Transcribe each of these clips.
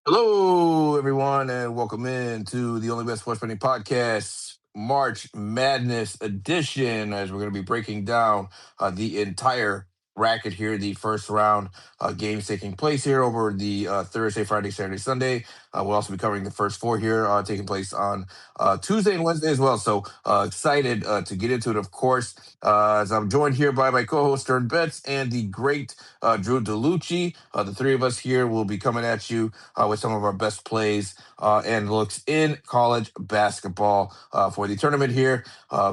Hello, everyone, and welcome in to the OnlyBets Sports Betting Podcast, March Madness edition, as we're going to be breaking down the entire bracket here, the first round games taking place here over the Thursday, Friday, Saturday, Sunday. We'll also be covering the first four here taking place on Tuesday and Wednesday as well. So excited to get into it, of course, as I'm joined here by my co-host SternBets and the great DrewDelucci. The three of us here will be coming at you with some of our best plays and looks in college basketball for the tournament here.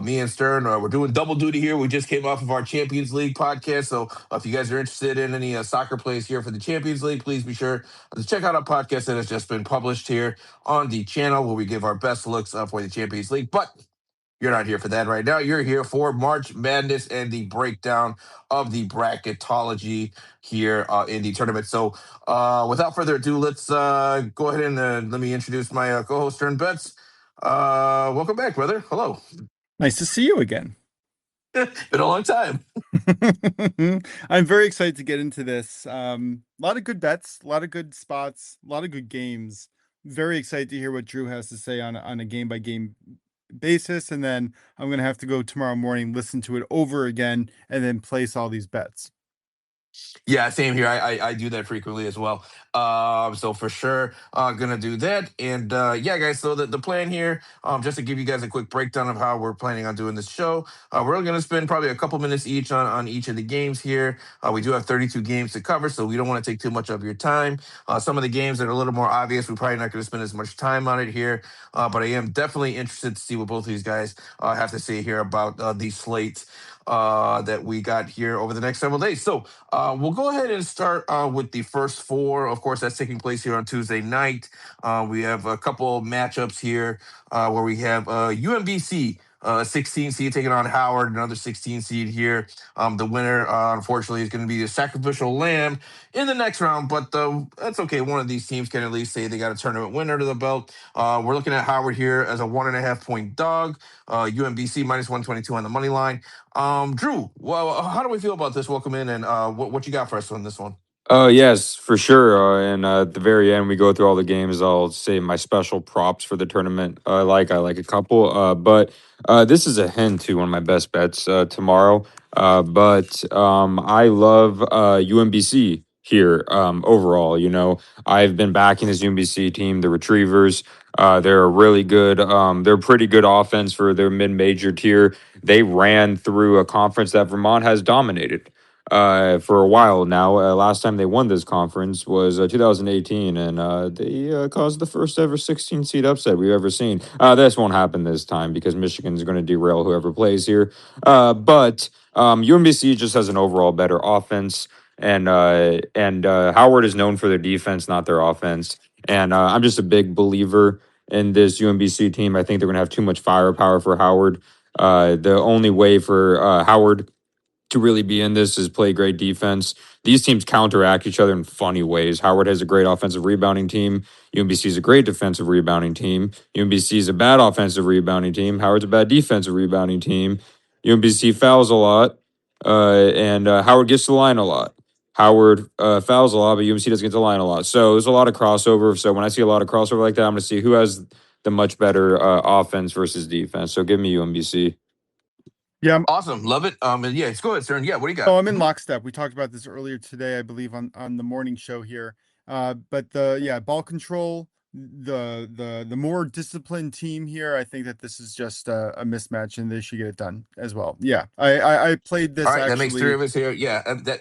Me and Stern, we're doing double duty here. We just came off of our Champions League podcast. So if you guys are interested in any soccer plays here for the Champions League, please be sure to check out our podcast that has just been published here on the channel where we give our best looks for the Champions League. But you're not here for that right now. You're here for March Madness and the breakdown of the bracketology here in the tournament. So, without further ado, let's go ahead and let me introduce my co-host, Stern Bets. Welcome back, brother. Hello. Nice to see you again. Been a long time. I'm very excited to get into this. A lot of good bets, a lot of good spots, a lot of good games. Very excited to hear what Drew has to say on a game by game basis, and then I'm gonna have to go tomorrow morning, listen to it over again, and then place all these bets. Yeah, same here. I do that frequently as well. So for sure, gonna do that. And yeah, guys. So the plan here, just to give you guys a quick breakdown of how we're planning on doing this show. We're only gonna spend probably a couple minutes each on each of the games here. We do have 32 games to cover, so we don't want to take too much of your time. Some of the games that are a little more obvious, we're probably not gonna spend as much time on it here. But I am definitely interested to see what both of these guys have to say here about these slates that we got here over the next several days. So we'll go ahead and start with the first four. Of course, that's taking place here on Tuesday night. We have a couple matchups here where we have UMBC. 16 seed taking on Howard, another 16 seed here. The winner, unfortunately, is going to be the sacrificial lamb in the next round, but that's okay. One of these teams can at least say they got a tournament winner to the belt. We're looking at Howard here as a 1.5 point dog. UMBC minus 122 on the money line. Drew, well, how do we feel about this? Welcome in, and what you got for us on this one? Oh yes, for sure. And at the very end, we go through all the games. I'll say my special props for the tournament. I like a couple, but this is a hint to one of my best bets tomorrow. But I love UMBC here overall. I've been backing this UMBC team, the Retrievers. They're a really good. They're pretty good offense for their mid-major tier. They ran through a conference that Vermont has dominated for a while now. Last time they won this conference was 2018, and they caused the first ever 16 seed upset we've ever seen. This won't happen this time because Michigan is going to derail whoever plays here. But UMBC just has an overall better offense, and Howard is known for their defense, not their offense. And I'm just a big believer in this UMBC team. I think they're going to have too much firepower for Howard. The only way for Howard to really be in this is play great defense. These teams counteract each other in funny ways. Howard has a great offensive rebounding team. UMBC is a great defensive rebounding team. UMBC is a bad offensive rebounding team. Howard's a bad defensive rebounding team. UMBC fouls a lot, and Howard gets to the line a lot. Howard fouls a lot, but UMBC doesn't get to the line a lot. So there's a lot of crossover. So when I see a lot of crossover like that, I'm going to see who has the much better offense versus defense. So give me UMBC. Yeah, Awesome, love it. And yeah, let's go ahead, Stern. Yeah, what do you got? oh, I'm in lockstep. We talked about this earlier today, I believe, on the morning show here. But the ball control, the more disciplined team here, I think that this is just a mismatch, and they should get it done as well. Yeah, I played this All right, that makes three actually. of us here. Yeah, that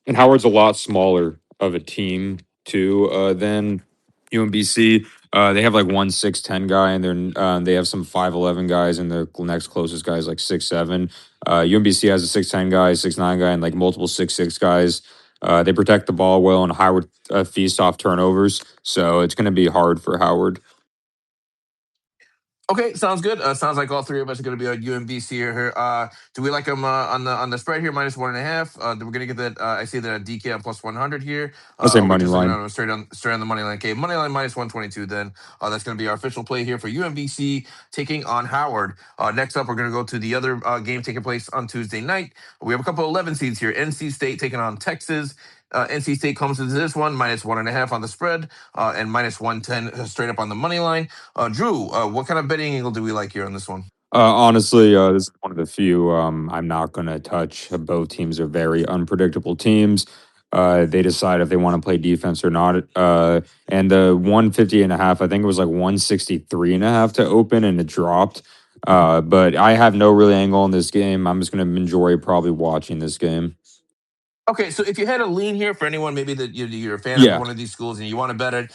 And Howard's a lot smaller of a team too than UMBC. They have like 1 6'10" guy, and they have some 5'11" guys, and the next closest guy is like 6'7". UMBC has a 6'10" guy, 6'9" guy, and like multiple 6'6" guys. They protect the ball well, and Howard feasts off turnovers, so it's going to be hard for Howard. Okay, sounds good. Sounds like all three of us are going to be on UMBC here. Do we like them on the spread here minus 1.5? We're going to get that. I see that DK on plus 100 here. I'll say We're money just looking line. at them straight on the money line. Okay, money line minus 122. Then that's going to be our official play here for UMBC taking on Howard. Next up, we're going to go to the other game taking place on Tuesday night. We have a couple of 11 seeds here. NC State taking on Texas. NC State comes into this one -1.5 on the spread and -110 straight up on the money line. Drew, what kind of betting angle do we like here on this one? Honestly, this is one of the few I'm not going to touch. Both teams are very unpredictable teams. They decide if they want to play defense or not. And the 150.5, I think it was like 163.5 to open, and it dropped. But I have no really angle on this game. I'm just going to enjoy probably watching this game. Okay, so if you had a lean here for anyone, maybe that you're a fan of Yeah. one of these schools and you want to bet it,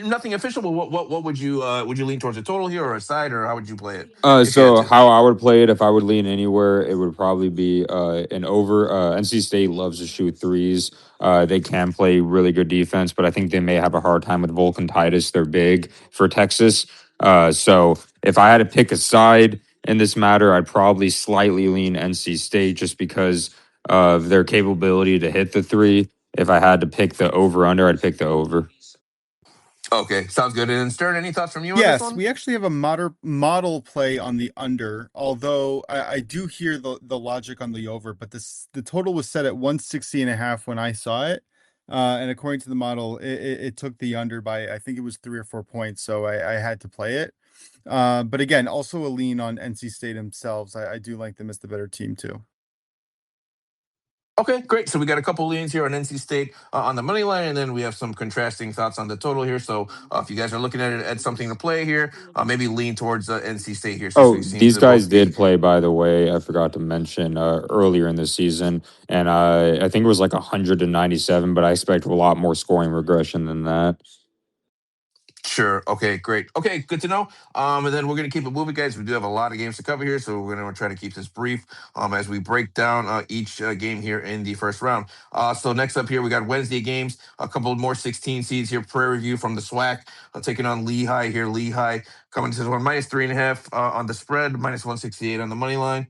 nothing official, but what would you lean towards, a total here or a side, or how would you play it if you had So to? how I would play it if I would lean anywhere, it would probably be an over. NC State loves to shoot threes. They can play really good defense, but I think they may have a hard time with Vulcan Titus. They're big for Texas. So if I had to pick a side in this matter, I'd probably slightly lean NC State just because of their capability to hit the three. If I had to pick the over under, I'd pick the over. Okay, sounds good. And Stern, any thoughts from you on this Yes, one? we actually have a model play on the under, although I do hear the logic on the over, but the total was set at 160.5 when I saw it. And according to the model, it took the under by, I think it was 3 or 4 points, so I had to play it. But again, also a lean on NC State themselves. I do like them as the better team too. Okay, great. So we got a couple leans here on NC State on the money line, and then we have some contrasting thoughts on the total here. So if you guys are looking at it at something to play here, maybe lean towards NC State here, since Oh, we've seen these guys both the. did play, by the way. I forgot to mention earlier in the season, and I think it was like 197, but I expect a lot more scoring regression than that. Sure. Okay, great. Okay, good to know. And then we're going to keep it moving, guys. We do have a lot of games to cover here, so we're going to try to keep this brief as we break down each game here in the first round. So next up here, we got Wednesday games, a couple more 16 seeds here. Prairie View from the SWAC taking on Lehigh here. Lehigh coming to this one -3.5 on the spread, -168 on the money line.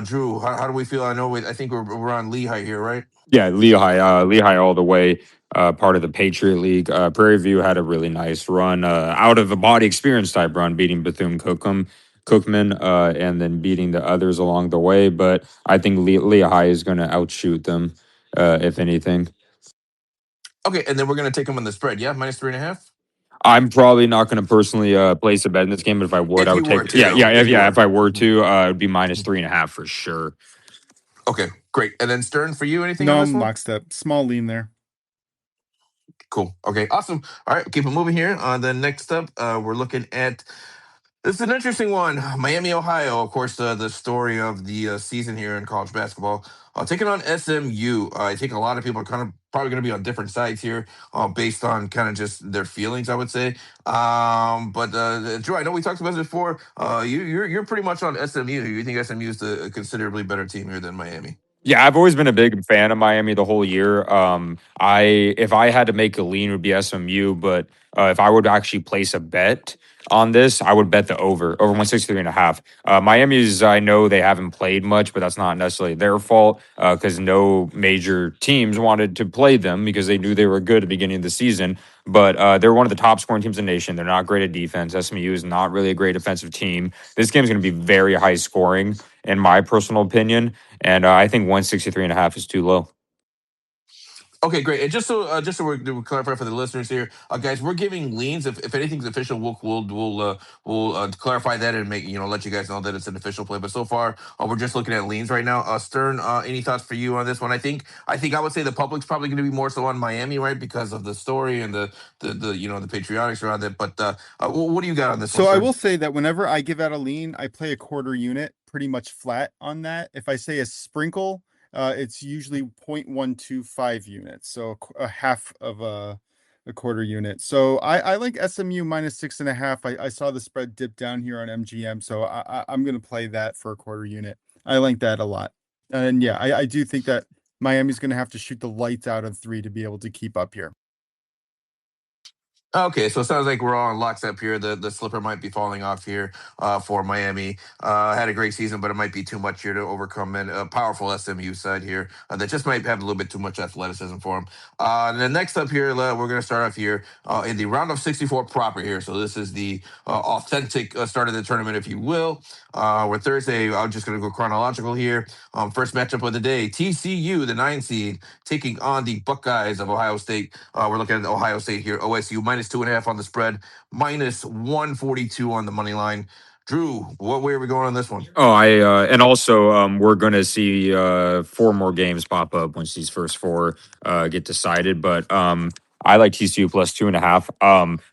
Drew, how do we feel? I think we're on Lehigh here, right? Yeah, Lehigh all the way. Part of the Patriot League. Prairie View had a really nice run, out of a body experience type run, beating Cookman, and then beating the others along the way. But I think Lehigh is going to outshoot them, if anything. Okay, and then we're going to take them on the spread. Yeah, -3.5. I'm probably not going to personally place a bet in this game, but if I would, I If would you were take. to, Yeah, though, if you yeah. If were. I were to, it would be -3.5 for sure. Okay, great. And then Stern, for you, anything on No, this I'm one? lockstep. Small lean there. Cool. Okay, awesome. All right, keep it moving here. Then next up, we're looking at, this is an interesting one. Miami, Ohio, of course, the story of the season here in college basketball. Taking on SMU. I think a lot of people are kind of probably going to be on different sides here, based on kind of just their feelings, I would say. But Drew, I know we talked about this before. You're pretty much on SMU. You think SMU is a considerably better team here than Miami? Yeah, I've always been a big fan of Miami the whole year. If I had to make a lean, it would be SMU. But if I would actually place a bet on this, I would bet the over 163.5. Miami's, I know they haven't played much, but that's not necessarily their fault because no major teams wanted to play them because they knew they were good at the beginning of the season. But they're one of the top scoring teams in the nation. They're not great at defense. SMU is not really a great defensive team. This game is going to be very high scoring, in my personal opinion. And I think 163.5 is too low. Okay, great. And just so we clarify for the listeners here, guys, we're giving leans. If anything's official, we'll clarify that and make let you guys know that it's an official play. But so far, we're just looking at leans right now. Stern, any thoughts for you on this one? I would say the public's probably going to be more so on Miami, right, because of the story and the patriotics around it. But what do you got on this one, So I Stern? will say that whenever I give out a lean, I play a quarter unit pretty much flat on that. If I say a sprinkle, it's usually 0.125 units, so a half of a quarter unit. So I like SMU -6.5. I saw the spread dip down here on MGM, so I'm going to play that for a quarter unit. I like that a lot. And yeah, I do think that Miami's going to have to shoot the lights out of 3 to be able to keep up here. Okay, so it sounds like we're all in lockstep here. The slipper might be falling off here for Miami. Had a great season, but it might be too much here to overcome. And a powerful SMU side here that just might have a little bit too much athleticism for them. And then next up here, we're going to start off here in the round of 64 proper here. So this is the authentic start of the tournament, if you will. We're Thursday. I'm just going to go chronological here. First matchup of the day: TCU, the 9 seed, taking on the Buckeyes of Ohio State. We're looking at Ohio State here. OSU -2.5 on the spread, -142 on the money line. Drew, what way are we going on this one? Oh, and also we're gonna see four more games pop up once these first four get decided. But I like TCU +2.5.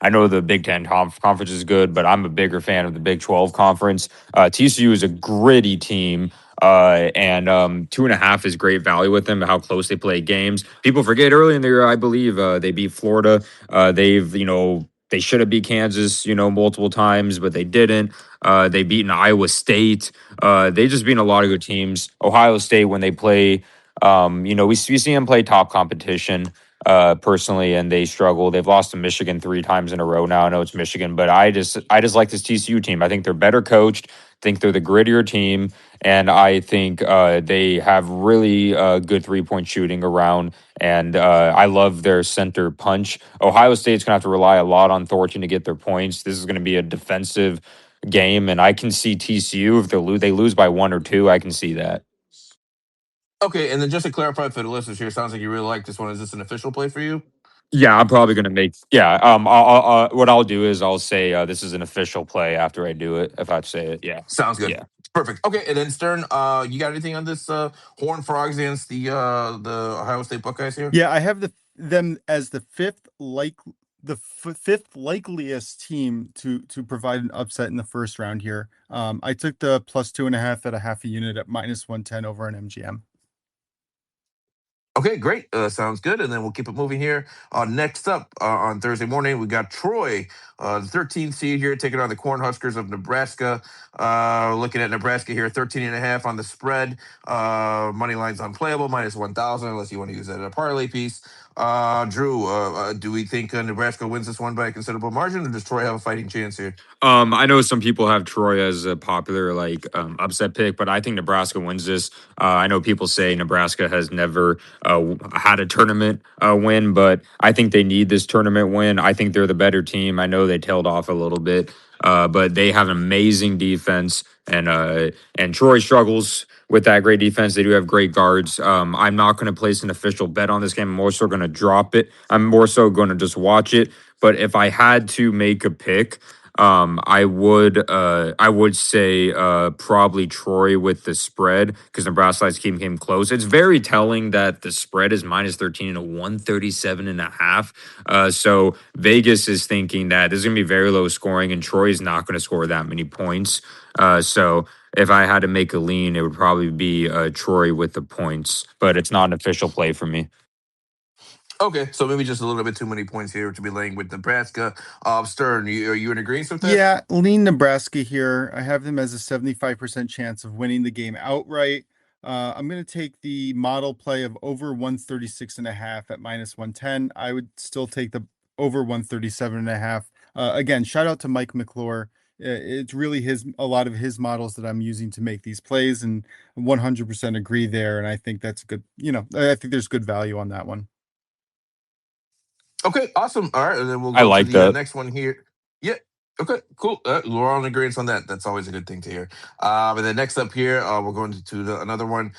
I know the Big Ten conference is good, but I'm a bigger fan of the Big 12 conference. TCU is a gritty team. And 2.5 is great value with them. How close they play games. People forget early in the year, I believe they beat Florida. They should have beat Kansas, multiple times, but they didn't. They beaten Iowa State. They just beat a lot of good teams. Ohio State, when they play, we see them play top competition personally, and they struggle. They've lost to Michigan 3 times in a row now. I know it's Michigan, but I just like this TCU team. I think they're better coached. I think they're the grittier team, and I think they have really good 3-point shooting around. And I love their center punch. Ohio State's going to have to rely a lot on Thornton to get their points. This is going to be a defensive game, and I can see TCU if they lose by 1 or 2. I can see that. Okay, and then just to clarify for the listeners here, sounds like you really like this one. Is this an official play for you? Yeah, I'm probably gonna make. Yeah, what I'll do is I'll say this is an official play after I do it. If I say it, yeah, Sounds good. yeah. Perfect. Okay, and then Stern, you got anything on this Horned Frogs against the Ohio State Buckeyes here? Yeah, I have them as the fifth likeliest team to provide an upset in the first round here. I took the +2.5 at a half a unit at -110 over an MGM. Okay, great. Sounds good. And then we'll keep it moving here. Next up on Thursday morning, we got Troy, the 13th seed here, taking on the Cornhuskers of Nebraska. Looking at Nebraska here, 13.5 on the spread. Money line's unplayable, -1,000, unless you want to use that at a parlay piece. Drew, do we think Nebraska wins this one by a considerable margin, or does Troy have a fighting chance here? I know some people have Troy as a popular upset pick, but I think Nebraska wins this. I know people say Nebraska has never had a tournament win, but I think they need this tournament win. I think they're the better team. I know they tailed off a little bit, but they have an amazing defense, and Troy struggles with that great defense. They do have great guards. I'm not going to place an official bet on this game. I'm more so going to drop it. I'm more so going to just watch it. But if I had to make a pick, I would say probably Troy with the spread because Nebraska likes keeping him close. It's very telling that the spread is -13 and a 137.5. So Vegas is thinking that this is going to be very low scoring and Troy is not going to score that many points. So if I had to make a lean, it would probably be Troy with the points, but it's not an official play for me. Okay, so maybe just a little bit too many points here to be laying with Nebraska. Stern, are you in agreement with that? Yeah, lean Nebraska here. I have them as a 75% chance of winning the game outright. I'm going to take the model play of over 136.5 at -110. I would still take the over 137.5. Again, shout out to Mike McClure. It's really a lot of his models that I'm using to make these plays, and 100% agree there. And I think that's good. I think there's good value on that one. Okay, awesome. All right, and then we'll I go like to the that. next one here. Yeah. Okay, cool. We're all in agreement on that. That's always a good thing to hear. And then next up here, we're going to another one.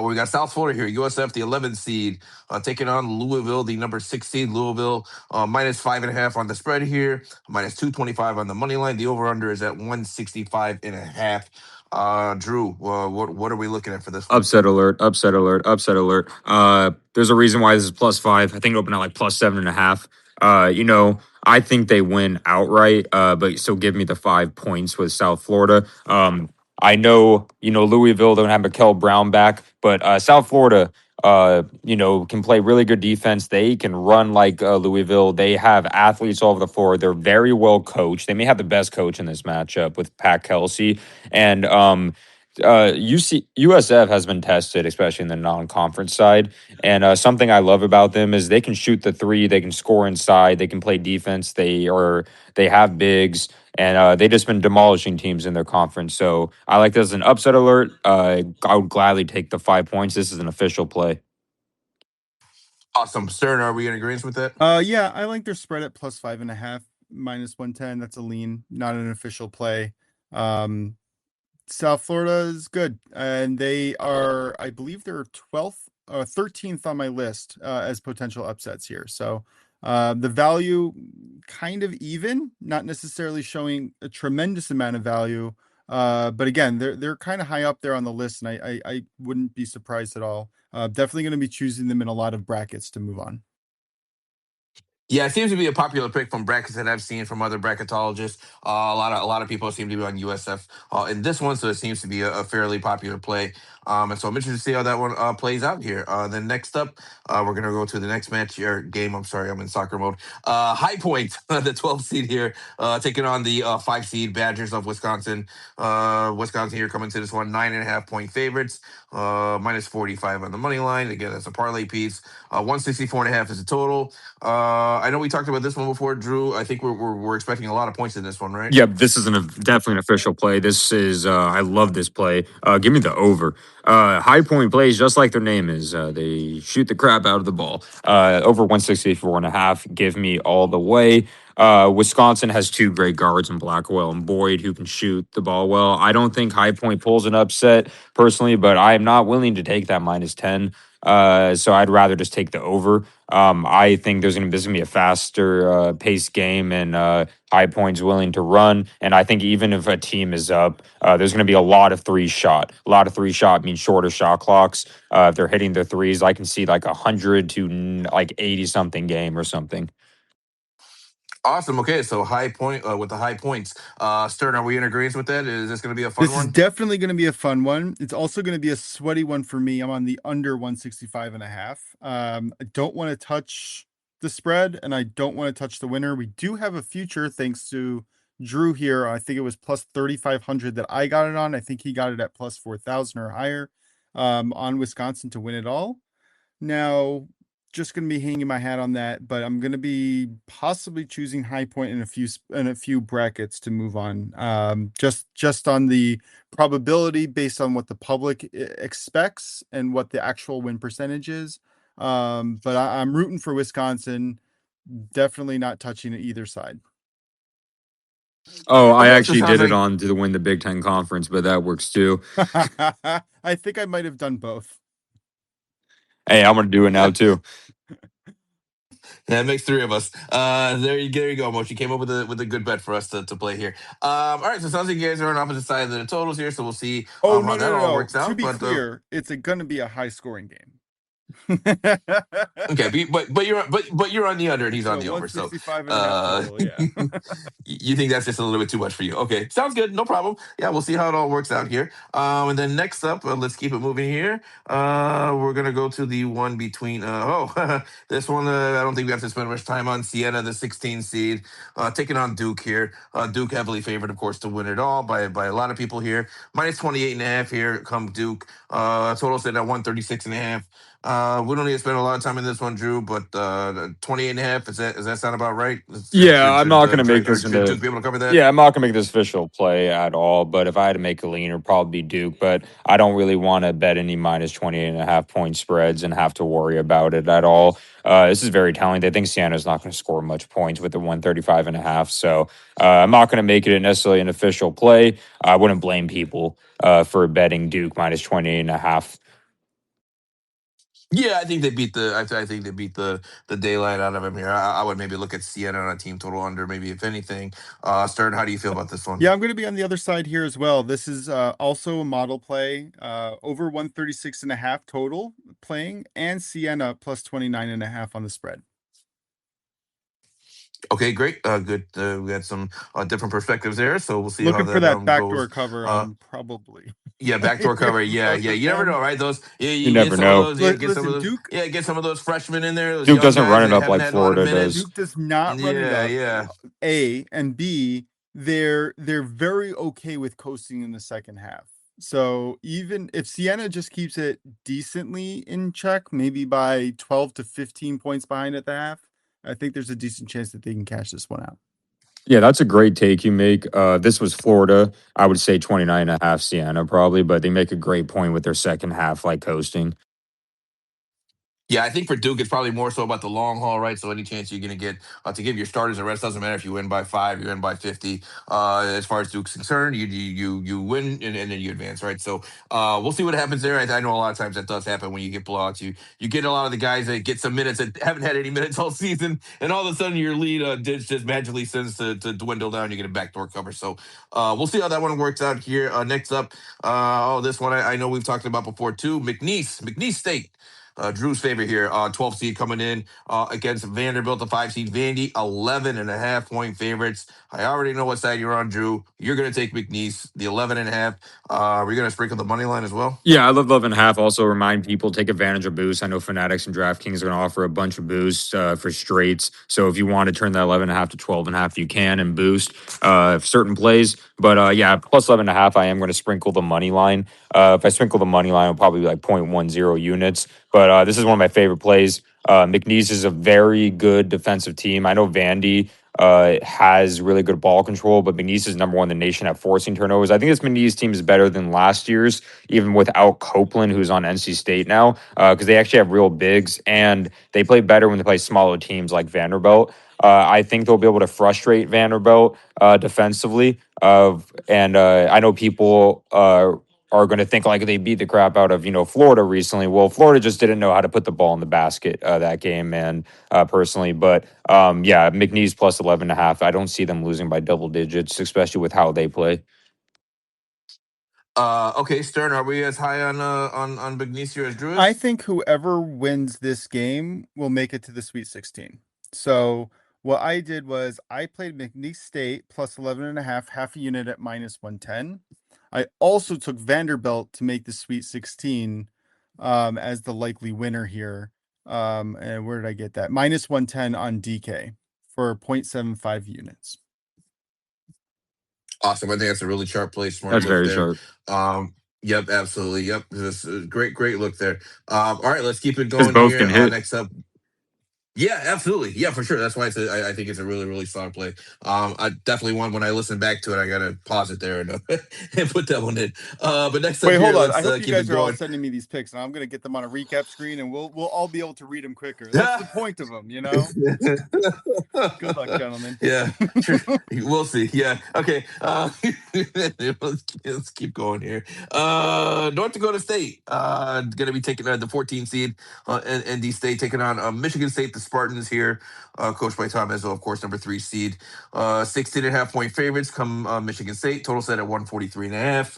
We got South Florida here. USF, the 11th seed, taking on Louisville, the number 6 seed. Louisville -5.5 on the spread here, -225 on the money line. The over/under is at 165.5. Drew, what are we looking at for this one? Upset alert, upset alert, upset alert. There's a reason why this is +5. I think it opened at like +7.5. I think they win outright, but still give me the 5 points with South Florida. I know, Louisville don't have Mikael Brown back, but South Florida, can play really good defense. They can run like Louisville. They have athletes all over the floor. They're very well coached. They may have the best coach in this matchup with Pat Kelsey. And USF has been tested, especially in the non-conference side. And something I love about them is they can shoot the three, they can score inside, they can play defense. They have bigs, and they just been demolishing teams in their conference. So I like this as an upset alert. I would gladly take the 5 points. This is an official play. Awesome. Stern, are we in agreement with that? Yeah, I like their spread at +5.5, -110. That's a lean, not an official play. South Florida is good, and they are, I believe, they're 12th or 13th on my list as potential upsets here. So the value kind of even, not necessarily showing a tremendous amount of value, but again, they're kind of high up there on the list, and I wouldn't be surprised at all. Definitely going to be choosing them in a lot of brackets to move on. Yeah, it seems to be a popular pick from brackets that I've seen from other bracketologists. A lot of people seem to be on USF in this one, so it seems to be a fairly popular play. And so I'm interested to see how that one plays out here. Then next up, we're gonna go to the next match or game. I'm sorry, I'm in soccer mode. High Point, the 12th seed here, taking on the 5 seed Badgers of Wisconsin. Wisconsin here coming to this one 9.5 point favorites, -45 on the money line. Again, that's a parlay piece. 164.5 is the total. I know we talked about this one before, Drew. I think we're expecting a lot of points in this one, right? Yep, this is definitely an official play. This is I love this play. Give me the over. High Point plays just like their name is. They shoot the crap out of the ball. Over 164.5. Give me all the way. Wisconsin has 2 great guards in Blackwell and Boyd who can shoot the ball well. I don't think High Point pulls an upset personally, but I am not willing to take that -10. So I'd rather just take the over. I think this is gonna be a faster paced game, and High Point's willing to run. And I think even if a team is up, there's going to be a lot of 3-shot. A lot of 3-shot means shorter shot clocks. If they're hitting their threes, I can see like 100 to like 80 something game or something. Awesome. Okay, so High Point with the high points. Stern, are we in agreement with that? Is this going to be a fun This is one? definitely going to be a fun one. It's also going to be a sweaty one for me. I'm on the under 165.5. I don't want to touch the spread, and I don't want to touch the winner. We do have a future thanks to Drew here. I think it was +3,500 that I got it on. I think he got it at +4,000 or higher on Wisconsin to win it all. Now, just going to be hanging my hat on that, but I'm going to be possibly choosing High Point in a few brackets to move on. Just on the probability based on what the public expects and what the actual win percentage is. But I'm rooting for Wisconsin. Definitely not touching either side. Oh, I Okay, so it actually sounds did it like on to win the Big Ten Conference, but that works too. I think I might have done both. Hey, I'm going to do it now too. that makes 3 of us. There you go, Mochi. Came up with a good bet for us to play here. All right, so it sounds like you guys are on opposite sides of the totals here, so we'll see Oh, how that all works out. To be But clear, it's going to be a high scoring game. okay, but you're on the under and he's on the over. So 165.5 total, yeah. you think that's just a little bit too much for you? Okay, sounds good, no problem. Yeah, we'll see how it all works out here. And then next up, let's keep it moving here. We're gonna go to the one between. This one I don't think we have to spend much time on. Siena, the 16 seed, taking on Duke here. Duke heavily favored, of course, to win it all by a lot of people here. -28.5 here. Come Duke. Total set at 136.5. We don't need to spend a lot of time in this one, Drew, but 28.5, does that sound about right? Yeah, I'm not going to make this Should into. Duke be able to cover that? Yeah, I'm not going to make this official play at all. But if I had to make a lean, it'd probably be Duke. But I don't really want to bet any -28.5 point spreads and have to worry about it at all. This is very telling. They think Siena's not going to score much points with the 135.5. So I'm not going to make it necessarily an official play. I wouldn't blame people for betting Duke -28.5. Yeah, I think they beat the daylight out of him here. I would maybe look at Siena on a team total under, maybe if anything. Stern, how do you feel about this one? Yeah, I'm going to be on the other side here as well. This is also a model play, over 136.5 total playing, and Siena +29.5 on the spread. Okay, great. Good. We had some different perspectives there, so we'll see Looking how for that backdoor goes. cover on probably. Yeah, backdoor cover. Yeah. You never know, right? Those. Yeah, You you get never some of know. those. Yeah, get some of Listen, those. Duke. Yeah, get some of those freshmen in there. Those Duke young doesn't guys run it that up haven't like had a lot of Florida minutes. does. Duke does not run it up. Yeah. A and B, they're very okay with coasting in the second half. So even if Siena just keeps it decently in check, maybe by 12 to 15 points behind at the half, I think there's a decent chance that they can cash this one out. Yeah, that's a great take you make. This was Florida. I would say 29.5 Siena probably, but they make a great point with their second half, like coasting. Yeah, I think for Duke, it's probably more so about the long haul, right? So any chance you're going to get to give your starters a rest doesn't matter if you win by 5, you win by 50. As far as Duke's concerned, you win and then you advance, right? So we'll see what happens there. I know a lot of times that does happen when you get blowouts. You get a lot of the guys that get some minutes that haven't had any minutes all season, and all of a sudden your lead just magically sends to dwindle down. You get a backdoor cover. So we'll see how that one works out here. Next up, this one I know we've talked about before too. McNeese State. Drew's favorite here, 12 seed coming in against Vanderbilt, the 5 seed. Vandy, 11.5 point favorites. I already know what side you're on, Drew. You're going to take McNeese, the 11.5. We're going to sprinkle the money line as well. Yeah, I love 11.5. Also, remind people take advantage of boosts. I know Fanatics and DraftKings are going to offer a bunch of boosts for straights. So if you want to turn that 11.5 to 12.5, you can and boost certain plays. But yeah, plus 11.5, I am going to sprinkle the money line. If I sprinkle the money line, it'll probably be like 0.10 units. But this is one of my favorite plays. McNeese is a very good defensive team. I know Vandy has really good ball control, but McNeese is number 1 in the nation at forcing turnovers. I think this McNeese team is better than last year's, even without Copeland, who's on NC State now, because they actually have real bigs and they play better when they play smaller teams like Vanderbilt. I think they'll be able to frustrate Vanderbilt defensively. And I know people are going to think like they beat the crap out of Florida recently. Well, Florida just didn't know how to put the ball in the basket that game, and personally. But yeah, McNeese plus 11.5. I don't see them losing by double digits, especially with how they play. Okay, Stern, are we as high on McNeese as Drew is? I think whoever wins this game will make it to the Sweet 16. So what I did was I played McNeese State plus 11.5, half a unit at minus 110. I also took Vanderbilt to make the Sweet 16 as the likely winner here. And where did I get that? Minus 110 on DK for 0.75 units. Awesome. I think that's a really sharp play. Smart That's look very there. sharp. Yep, absolutely. Yep. This is great look there. All right, let's keep it Because going both here. can hit. Next up. Yeah, absolutely. Yeah, for sure. That's why I think it's a really solid play. I definitely want when I listen back to it, I gotta pause it there and, and put that one in. But next up Wait, here, hold on. let's I hope you keep guys it are all going. sending me these picks, and I'm gonna get them on a recap screen, and we'll all be able to read them quicker. That's the point of them, you know. Good luck, gentlemen. Yeah, sure. We'll see. Yeah. Okay. Let's keep going here. North Dakota State going to be taking the 14 seed ND State taking on Michigan State, the Spartans here, coached by Tom Izzo, of course, number 3 seed. 16.5 point favorites come Michigan State. Total set at 143.5.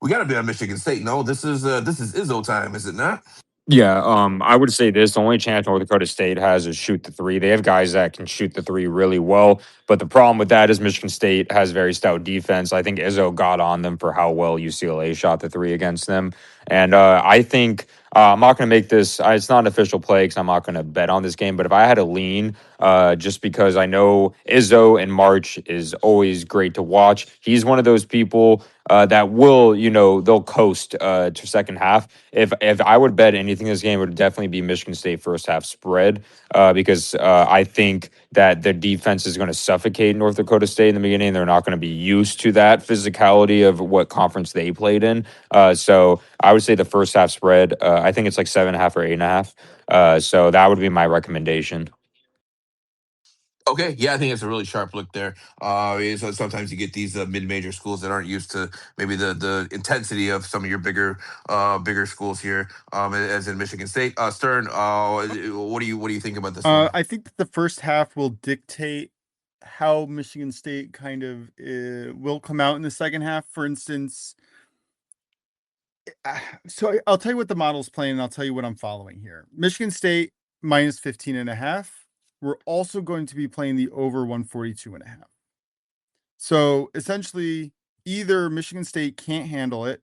We got to be on Michigan State. No, this is Izzo time, is it not? Yeah, I would say this: the only chance North Dakota State has is shoot the three. They have guys that can shoot the three really well, but the problem with that is Michigan State has very stout defense. I think Izzo got on them for how well UCLA shot the three against them, and I think I'm not going to make this. It's not an official play because I'm not going to bet on this game. But if I had a lean, just because I know Izzo in March is always great to watch, he's one of those people that will, they'll coast to second half. If I would bet anything in this game, it would definitely be Michigan State first half spread because I think that the defense is going to suffocate North Dakota State in the beginning. They're not going to be used to that physicality of what conference they played in. So I would say the first half spread. I think it's like 7.5 or 8.5. So that would be my recommendation. Okay, yeah, I think it's a really sharp look there. So sometimes you get these mid-major schools that aren't used to maybe the intensity of some of your bigger schools here, as in Michigan State. Stern, what do you think about this one? I think that the first half will dictate how Michigan State kind of will come out in the second half. For instance, so I'll tell you what the model's playing, and I'll tell you what I'm following here. Michigan State minus 15.5. We're also going to be playing the over 142.5. So essentially, either Michigan State can't handle it,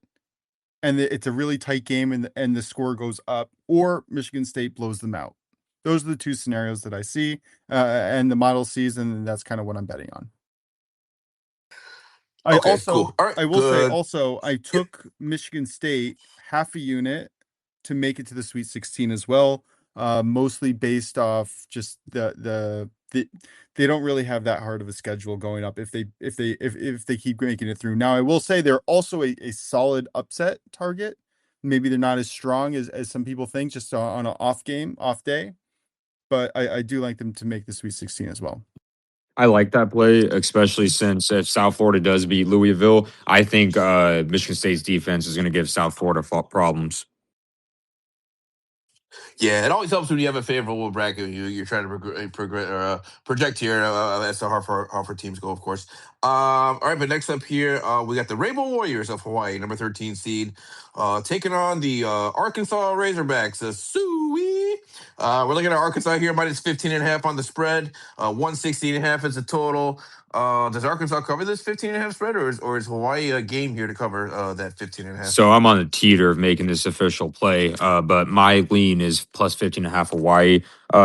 and it's a really tight game, and the score goes up, or Michigan State blows them out. Those are the two scenarios that I see, and the model sees, and that's kind of what I'm betting on. Okay, cool. All right, I will say good. also, I Yep. took Michigan State half a unit to make it to the Sweet 16 as well. Mostly based off just they don't really have that hard of a schedule going up if they keep making it through. Now, I will say they're also a solid upset target. Maybe they're not as strong as some people think, just on an off day. But I do like them to make the Sweet 16 as well. I like that play, especially since if South Florida does beat Louisville, I think Michigan State's defense is going to give South Florida problems. Yeah, it always helps when you have a favorable bracket. You're trying to project here as to how far teams go, of course. All right, but next up here, we got the Rainbow Warriors of Hawaii, number 13 seed, taking on the Arkansas Razorbacks. Suey. We're looking at Arkansas here, minus 15.5 on the spread. 160.5 is the total. Does Arkansas cover this 15.5 spread, or is Hawaii a game here to cover that 15.5? So I'm on the teeter of making this official play, but my lean is plus 15.5 Hawaii.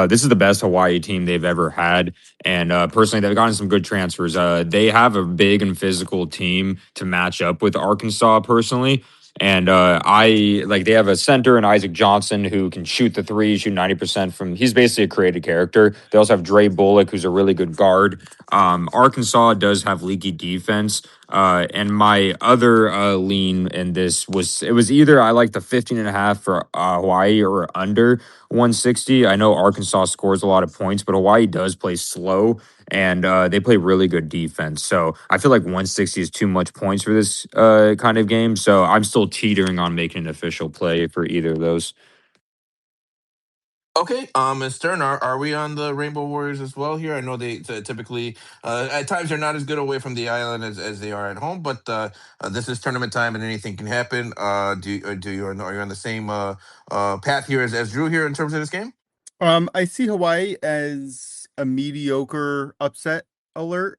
This is the best Hawaii team they've ever had. And personally, they've gotten some good transfers. They have a big and physical team to match up with Arkansas personally. And I like they have a center in Isaac Johnson who can shoot the three, shoot 90% from. He's basically a creative character. They also have Dre Bullock, who's a really good guard. Arkansas does have leaky defense. And my other lean in this was either I like the 15.5 for Hawaii or under 160. I know Arkansas scores a lot of points, but Hawaii does play slow and they play really good defense. So I feel like 160 is too much points for this kind of game. So I'm still teetering on making an official play for either of those. Okay, and Stern, are we on the Rainbow Warriors as well here? I know they typically, at times, they're not as good away from the island as they are at home, but this is tournament time and anything can happen. Are you on the same path here as Drew here in terms of this game? I see Hawaii as a mediocre upset alert.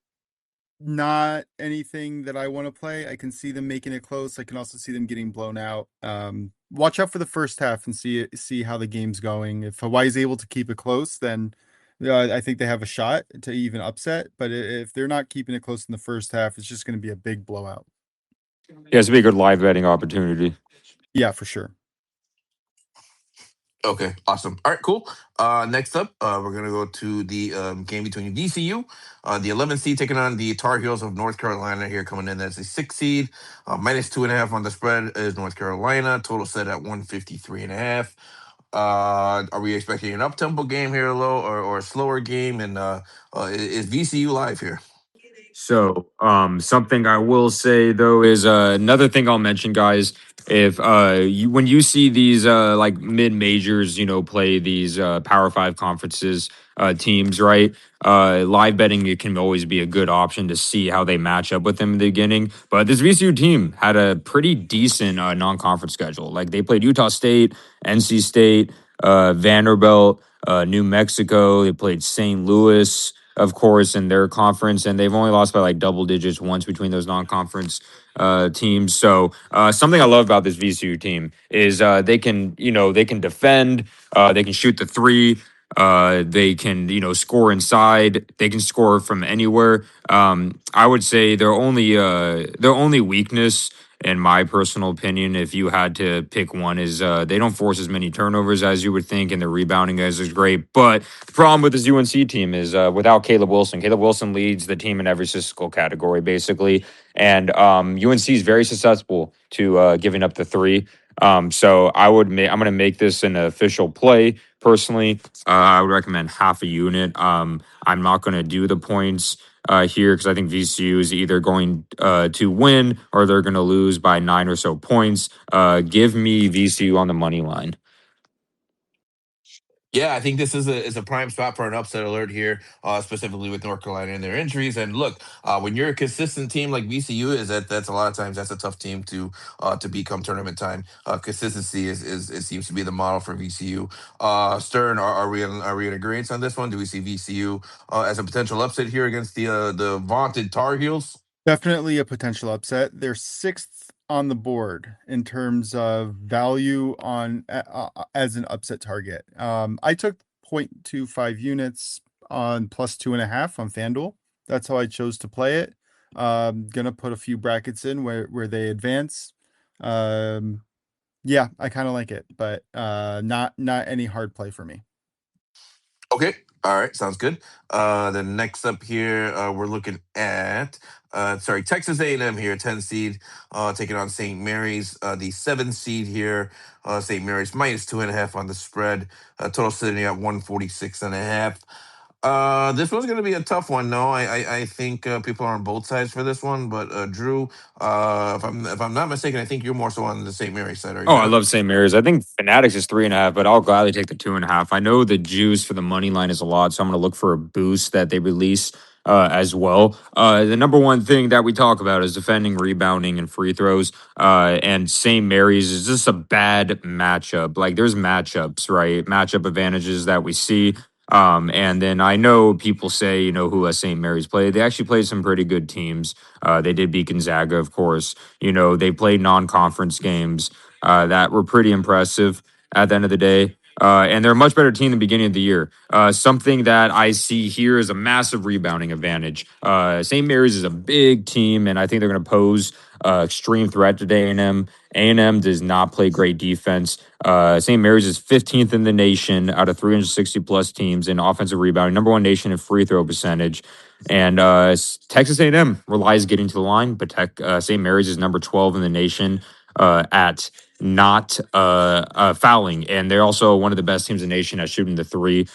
Not anything that I want to play. I can see them making it close. I can also see them getting blown out. Watch out for the first half and see how the game's going. If Hawaii's able to keep it close, then I think they have a shot to even upset. But if they're not keeping it close in the first half, it's just going to be a big blowout. Yeah, it's be a good live betting opportunity. Yeah, for sure. Okay, awesome. All right, cool. Next up, we're gonna go to the game between VCU, the 11th seed, taking on the Tar Heels of North Carolina. Here coming in as a 6 seed, minus 2.5 on the spread is North Carolina. Total set at 153.5. Are we expecting an up tempo game here, low or a slower game? And is VCU live here? So, something I will say though is another thing I'll mention, guys. If when you see these like mid majors, play these Power Five conferences teams, right? Live betting it can always be a good option to see how they match up with them in the beginning. But this VCU team had a pretty decent non conference schedule. Like they played Utah State, NC State, Vanderbilt, New Mexico. They played St. Louis, of course, in their conference, and they've only lost by like double digits once between those non-conference teams. So something I love about this VCU team is they can, they can defend, they can shoot the three, they can, score inside, they can score from anywhere. I would say their only weakness, in my personal opinion, if you had to pick one, is they don't force as many turnovers as you would think, and their rebounding is great. But the problem with this UNC team is without Caleb Wilson. Caleb Wilson leads the team in every statistical category, basically, and UNC is very susceptible to giving up the three. So I'm going to make this an official play. Personally, I would recommend half a unit. I'm not going to do the points here because I think VCU is either going to win or they're going to lose by 9 or so points. Give me VCU on the money line. Yeah, I think this is a prime spot for an upset alert here, specifically with North Carolina and their injuries. And look, when you're a consistent team like VCU is, that's a lot of times that's a tough team to become tournament time. Consistency is it seems to be the model for VCU. Stern, are we in agreement on this one? Do we see VCU as a potential upset here against the vaunted Tar Heels? Definitely a potential upset. They're sixth on the board in terms of value on as an upset target. I took 0.25 units on plus 2.5 on FanDuel. That's how I chose to play it. Gonna put a few brackets in where they advance. Yeah, I kind of like it, but not any hard play for me. Okay. All right. Sounds good. Then next up here, we're looking at Texas A&M here, 10 seed, taking on St. Mary's, the 7 seed here. St. Mary's minus 2.5 on the spread. Total sitting at 146.5. This one's going to be a tough one. No, I think people are on both sides for this one. But Drew, if I'm not mistaken, I think you're more so on the St. Mary's side. Are you Oh, I not? love St. Mary's. I think Fanatics is 3.5, but I'll gladly take the 2.5. I know the juice for the money line is a lot, so I'm going to look for a boost that they release as well. The number one thing that we talk about is defending, rebounding, and free throws. And St. Mary's is just a bad matchup. Like there's matchups, right? Matchup advantages that we see. And then I know people say, who has St. Mary's played. They actually played some pretty good teams. They did beat Gonzaga, of course. They played non-conference games that were pretty impressive at the end of the day. And they're a much better team than the beginning of the year. Something that I see here is a massive rebounding advantage. St. Mary's is a big team, and I think they're going to pose extreme threat to A&M. A&M does not play great defense. St. Mary's is 15th in the nation out of 360 plus teams in offensive rebounding, number one nation in free throw percentage. And Texas A&M relies getting to the line, but St. Mary's is number 12 in the nation at not fouling, and they're also one of the best teams in the nation at shooting the three.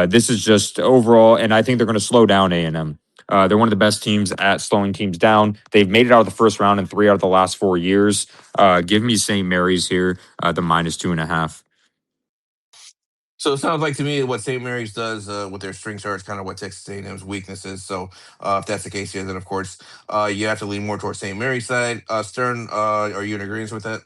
This is just overall, and I think they're going to slow down A&M. They're one of the best teams at slowing teams down. They've made it out of the first round in 3 out of the last 4 years. Give me St. Mary's here, the minus 2.5. So it sounds like to me what St. Mary's does with their strengths are kind of what Texas A&M's weakness is. So if that's the case here, then of course you have to lean more towards St. Mary's side. Stern, are you in agreement with that?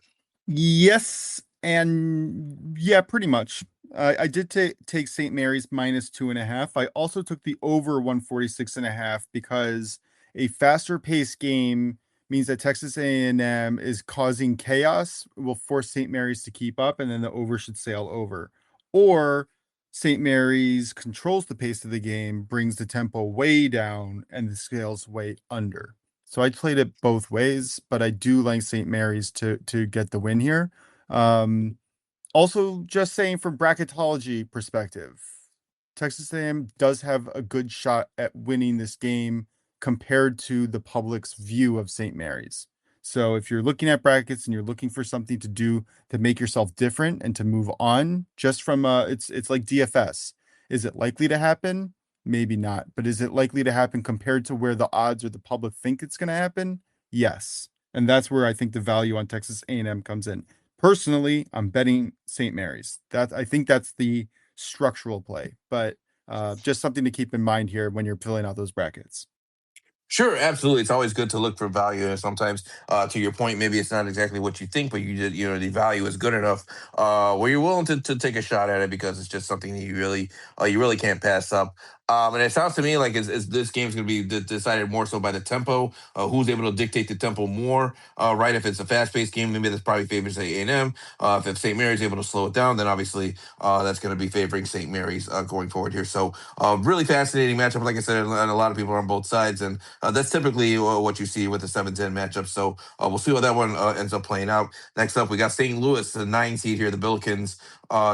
Yes, and yeah, pretty much. I did take St. Mary's minus 2.5. I also took the over 146.5 because a faster paced game means that Texas A&M is causing chaos, will force St. Mary's to keep up, and then the over should sail over. Or St. Mary's controls the pace of the game, brings the tempo way down, and the scales way under. So I played it both ways, but I do like St. Mary's to get the win here. Also, just saying from bracketology perspective, Texas A&M does have a good shot at winning this game compared to the public's view of St. Mary's. So if you're looking at brackets and you're looking for something to do to make yourself different and to move on, just from it's like DFS. Is it likely to happen? Maybe not. But is it likely to happen compared to where the odds or the public think it's going to happen? Yes. And that's where I think the value on Texas A&M comes in. Personally, I'm betting St. Mary's. I think that's the structural play, but just something to keep in mind here when you're filling out those brackets. Sure, absolutely. It's always good to look for value, and sometimes, to your point, maybe it's not exactly what you think, but the value is good enough where you're willing to take a shot at it because it's just something that you really can't pass up. And it sounds to me like is this game's going to be decided more so by the tempo, who's able to dictate the tempo more, right? If it's a fast-paced game, maybe that's probably favors A&M. If St. Mary's able to slow it down, then obviously that's going to be favoring St. Mary's going forward here. So, really fascinating matchup. Like I said, and a lot of people are on both sides, and that's typically what you see with the 7-10 matchup. So we'll see how that one ends up playing out. Next up, we got St. Louis, the 9 seed here, the Billikens,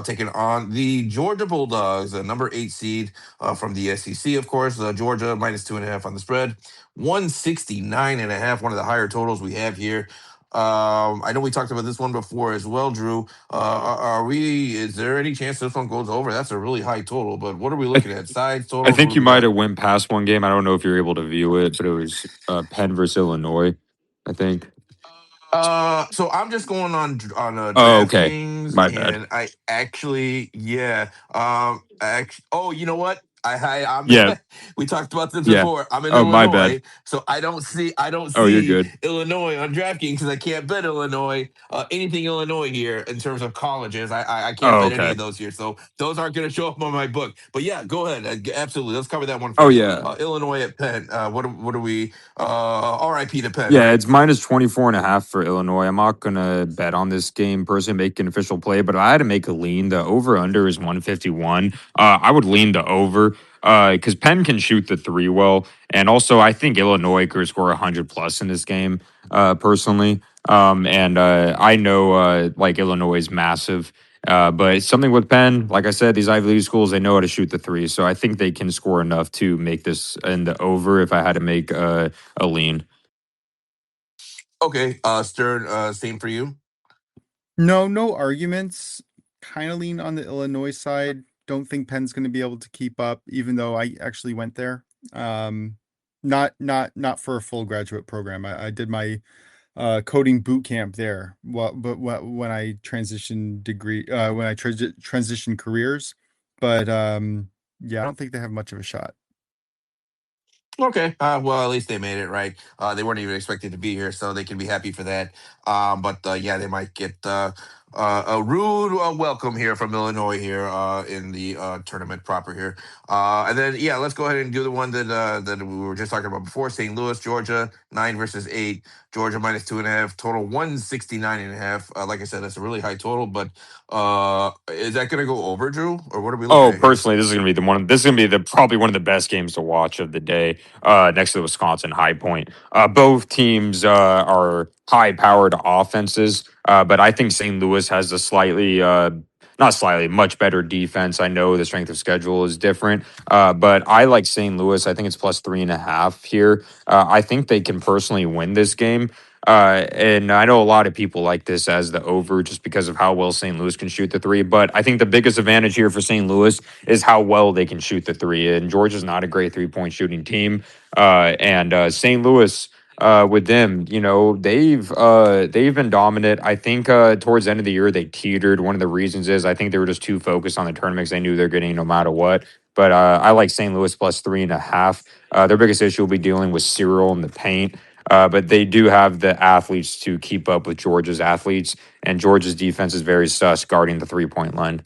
taking on the Georgia Bulldogs, a number 8 seed from the SEC, of course. Georgia minus 2.5 on the spread, 169.5, one of the higher totals we have here. I know we talked about this one before as well, Drew. Is there any chance this one goes over? That's a really high total, but what are we looking at? Sides, I totals, what think do you we might got? have went past one game. I don't know if you're able to view it, but it was Penn versus Illinois, I think. So I'm just going on Oh, okay. DraftKings, My bad. and I actually, yeah, oh, you know what? I'm Yeah, we talked about this yeah. before. I'm in Oh, my bad. Illinois, so I don't Oh, you're see good. Illinois on DraftKings because I can't bet Illinois anything Illinois here in terms of colleges. I can't Oh, bet any okay. of those here, so those aren't going to show up on my book. But yeah, go ahead. Absolutely, let's cover that one Oh, first. yeah. Illinois at Penn. What are we? RIP to Penn, Yeah, right? it's minus 24.5 for Illinois. I'm not going to bet on this game personally, make an official play, but if I had to make a lean, the over under is 151. I would lean the over. over because Penn can shoot the three well, and also I think Illinois could score 100+ in this game. Personally, and I know like Illinois is massive. But something with Penn, like I said, these Ivy League schools, they know how to shoot the three. So I think they can score enough to make this in the over if I had to make a lean. Okay, Stern, same for you. No arguments. Kind of lean on the Illinois side. Don't think Penn's going to be able to keep up, even though I actually went there. Not for a full graduate program. I did my coding boot camp there. But when I transitioned when I transitioned careers, but yeah, I don't think they have much of a shot. Okay. Well, at least they made it right. They weren't even expected to be here, so they can be happy for that. But yeah, they might get a rude welcome here from Illinois here in the tournament proper here. And then yeah, let's go ahead and do the one that we were just talking about before. St. Louis, Georgia, 9-8. Georgia minus 2.5. Total 169.5. Like I said, that's a really high total. But is that going to go over, Drew, or what are we looking Oh, at here? personally, this is gonna be the one. This is gonna be probably one of the best games to watch of the day. Next to the Wisconsin High Point. Both teams are high-powered offenses, but I think St. Louis has a slightly, not slightly, much better defense. I know the strength of schedule is different, but I like St. Louis. I think it's plus 3.5 here. I think they can personally win this game. And I know a lot of people like this as the over just because of how well St. Louis can shoot the three. But I think the biggest advantage here for St. Louis is how well they can shoot the three. And Georgia's not a great 3-point shooting team. And St. Louis, with them, they've been dominant. I think towards the end of the year they teetered. One of the reasons is I think they were just too focused on the tournaments. They knew they're getting no matter what. But I like St. Louis plus 3.5. Their biggest issue will be dealing with Cyril in the paint. But they do have the athletes to keep up with Georgia's athletes, and Georgia's defense is very sus guarding the 3-point line.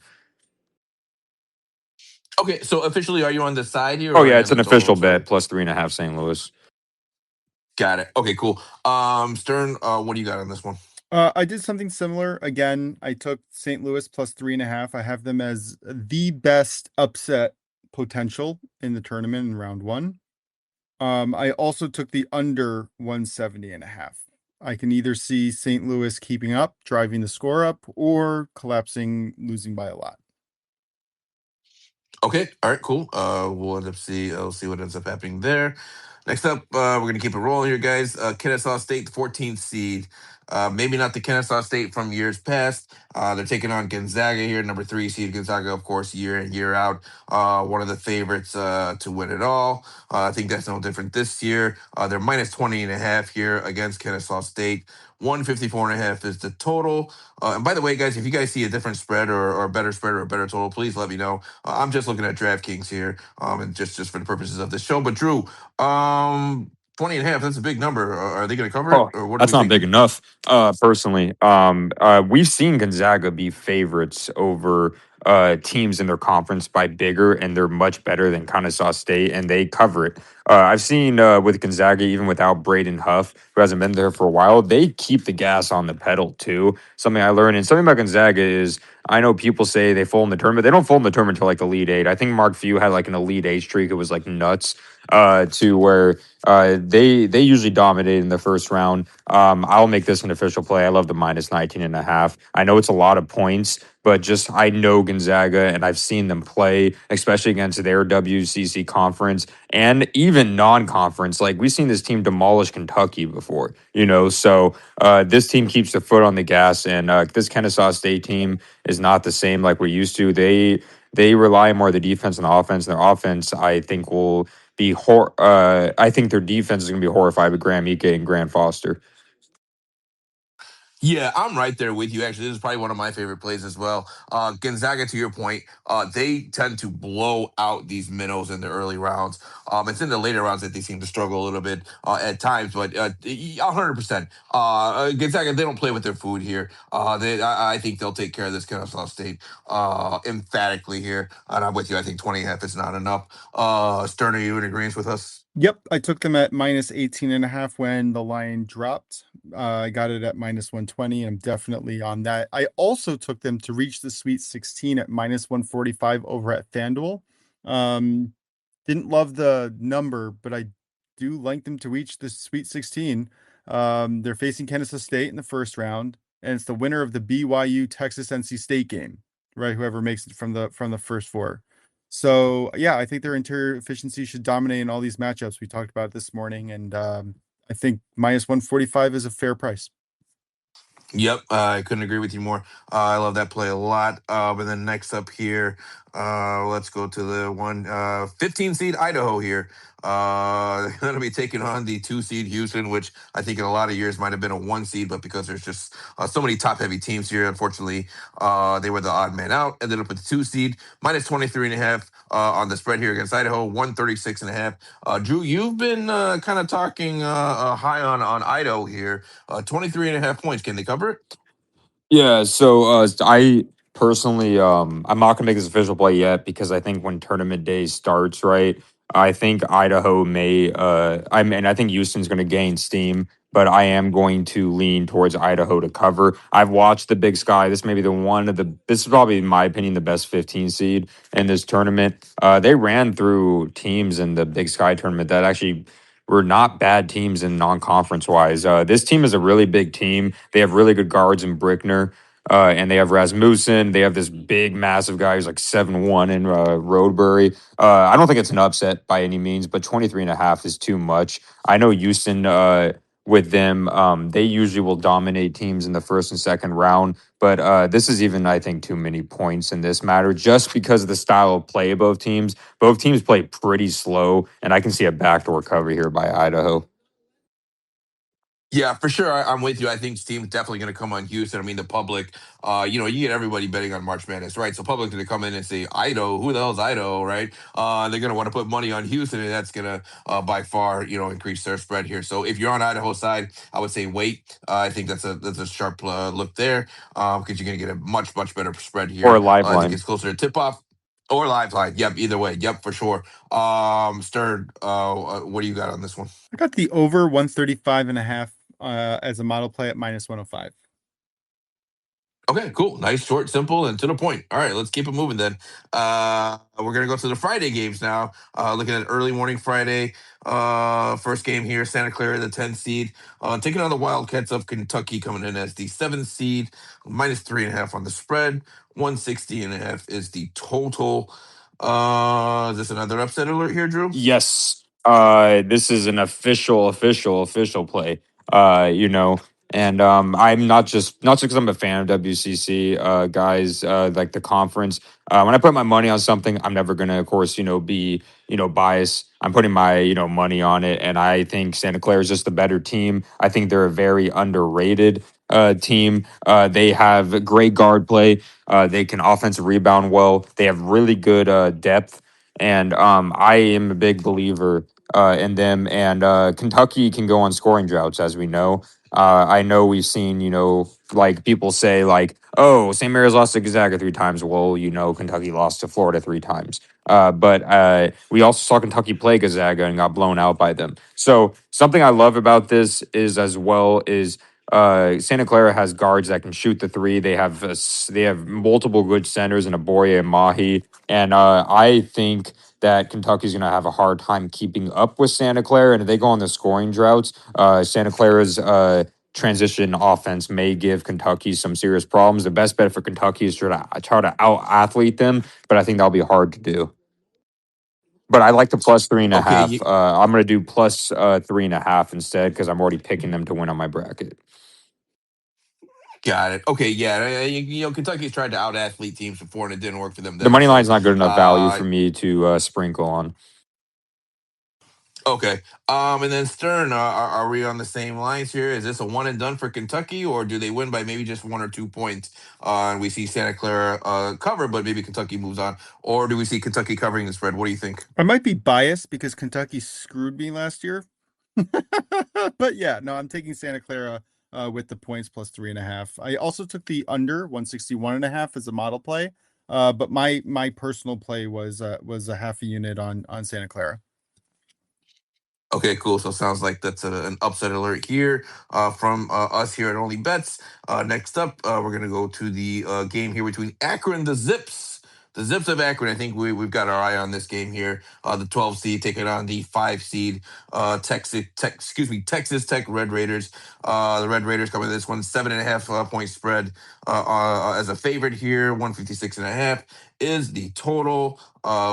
Okay, so officially, are you on the side here, Oh or are yeah, you it's on an the total? official I'm sorry. bet plus 3.5 St. Louis. Got it. Okay, cool. Stern, what do you got on this one? I did something similar. Again, I took St. Louis plus 3.5. I have them as the best upset potential in the tournament in round one. I also took the under 170.5. I can either see St. Louis keeping up, driving the score up, or collapsing, losing by a lot. Okay, all right, cool. We'll end up I'll see what ends up happening there. Next up, we're gonna keep it rolling here, guys. Kennesaw State, the 14th seed. Maybe not the Kennesaw State from years past. They're taking on Gonzaga here, number 3 seed. Gonzaga, of course, year in year out, one of the favorites to win it all. I think that's no different this year. They're minus 20.5 here against Kennesaw State. 154.5 is the total. And by the way, guys, if you guys see a different spread or a better spread or a better total, please let me know. I'm just looking at DraftKings here, and just for the purposes of this show. But Drew, 20.5, that's a big number. Are they going to cover it, Oh, or what are that's we not big thinking? enough. Personally, we've seen Gonzaga be favorites over teams in their conference by bigger, and they're much better than Kennesaw State, and they cover it. I've seen with Gonzaga, even without Braden Huff, who hasn't been there for a while, they keep the gas on the pedal too. Something I learned, and something about Gonzaga is I know people say they fold in the tournament. They don't fold in the tournament until like the Elite Eight. I think Mark Few had like an Elite Eight streak. It was like nuts to where they usually dominate in the first round. I'll make this an official play. I love the minus 19.5. I know it's a lot of points, but just I know Gonzaga and I've seen them play, especially against their WCC conference and even non-conference. Like we've seen this team demolish Kentucky before, So this team keeps their foot on the gas, and this Kennesaw State team is not the same like we're used to. They rely more on the defense and the offense. And their offense, I think, will be I think their defense is going to be horrified with Graham Ike and Grant Foster. Yeah, I'm right there with you. Actually, this is probably one of my favorite plays as well. Gonzaga, to your point, they tend to blow out these minnows in the early rounds. It's in the later rounds that they seem to struggle a little bit at times, but 100%. Gonzaga, they don't play with their food here. I think they'll take care of this Kennesaw State emphatically here. And I'm with you. I think 20.5 is not enough. Stern, are you in agreement with us? Yep, I took them at minus 18.5 when the line dropped. I got it at minus 120, and I'm definitely on that. I also took them to reach the Sweet 16 at minus 145 over at FanDuel. Didn't love the number, but I do like them to reach the Sweet 16. They're facing Kansas State in the first round, and it's the winner of the BYU Texas NC State game, right? Whoever makes it from the first four. So yeah, I think their interior efficiency should dominate in all these matchups we talked about this morning, and I think minus 145 is a fair price. Yep, I couldn't agree with you more. I love that play a lot. And then next up here, let's go to the 15 seed Idaho here. They're going to be taking on the 2 seed Houston, which I think in a lot of years might have been a 1 seed, but because there's just so many top heavy teams here, unfortunately, they were the odd man out. Ended up with the 2 seed, minus 23.5 on the spread here against Idaho, 136.5. Drew, you've been kind of talking high on Idaho here. 23.5 points. Can they cover it? Yeah, so I personally, I'm not gonna make this official play yet because I think when tournament day starts, right, I think Idaho may, I think Houston's gonna gain steam, but I am going to lean towards Idaho to cover. I've watched the Big Sky. This may be this is probably, in my opinion, the best 15 seed in this tournament. They ran through teams in the Big Sky tournament that actually were not bad teams in non-conference wise. This team is a really big team. They have really good guards in Brickner, and they have Rasmussen. They have this big, massive guy who's like 7'1" in Roadbury. I don't think it's an upset by any means, but 23.5 is too much. I know Houston, with them, they usually will dominate teams in the first and second round, but this is even, I think, too many points in this matter just because of the style of play of both teams. Both teams play pretty slow, and I can see a backdoor cover here by Idaho. Yeah, for sure. I'm with you. I think team's definitely going to come on Houston. I mean, the public, you get everybody betting on March Madness, right? So public going to come in and say, Idaho, who the hell's Idaho, right? They're going to want to put money on Houston, and that's going to, by far, increase their spread here. So if you're on Idaho side, I would say wait. I think that's a sharp look there because you're going to get a much, much better spread Or a here. live I think line. it's closer to tip-off. Or live line. Yep, either way. Yep, for sure. Stern, what do you got on this one? I got the over 135.5 as a model play at minus 105. Okay, cool. Nice, short, simple, and to the point. All right, let's keep it moving then. We're going to go to the Friday games now. Looking at early morning Friday. First game here, Santa Clara, the 10th seed. Taking on the Wildcats of Kentucky, coming in as the 7th seed, minus 3.5 on the spread. 160.5 is the total. Is this another upset alert here, Drew? Yes. This is an official play. And I'm not just because I'm a fan of WCC, guys, like the conference. When I put my money on something, I'm never gonna, of course, be biased. I'm putting my money on it, and I think Santa Clara is just the better team. I think they're a very underrated team. They have great guard play. They can offensive rebound well. They have really good depth. And I am a big believer in them. And Kentucky can go on scoring droughts, as we know. I know we've seen, like people say, like, oh, St. Mary's lost to Gonzaga 3 times. Well, Kentucky lost to Florida 3 times. But we also saw Kentucky play Gonzaga and got blown out by them. So something I love about this is Santa Clara has guards that can shoot the 3. They have multiple good centers in Aboye and Mahi, and I think that Kentucky's going to have a hard time keeping up with Santa Clara. And if they go on the scoring droughts, Santa Clara's transition offense may give Kentucky some serious problems. The best bet for Kentucky is try to out athlete them, but I think that'll be hard to do. But I like the plus 3.5. Okay, I'm going to do plus 3.5 instead because I'm already picking them to win on my bracket. got it. Okay, yeah. Kentucky's tried to out athlete teams before, and it didn't work for them The then. money So, line's not good enough value for me to sprinkle on. okay. And then Stern, are we on the same lines here? Is this a one and done for Kentucky, or do they win by maybe just 1 or 2 points? And we see Santa Clara cover, but maybe Kentucky moves on, or do we see Kentucky covering the spread? What do you think? I might be biased because Kentucky screwed me last year. But yeah, no, I'm taking Santa Clara with the points plus 3.5. I also took the under 161.5 as a model play. But my personal play was a half a unit on Santa Clara. Okay, cool. So it sounds like that's an upset alert here from us here at OnlyBets. Next up, we're going to go to the game here between Akron the Zips the Zips of Akron. I think we've got our eye on this game here. The 12 seed taking on the 5 seed Texas Tech Red Raiders. The Red Raiders coming to this one 7.5 point spread as a favorite here. 156.5 is the total.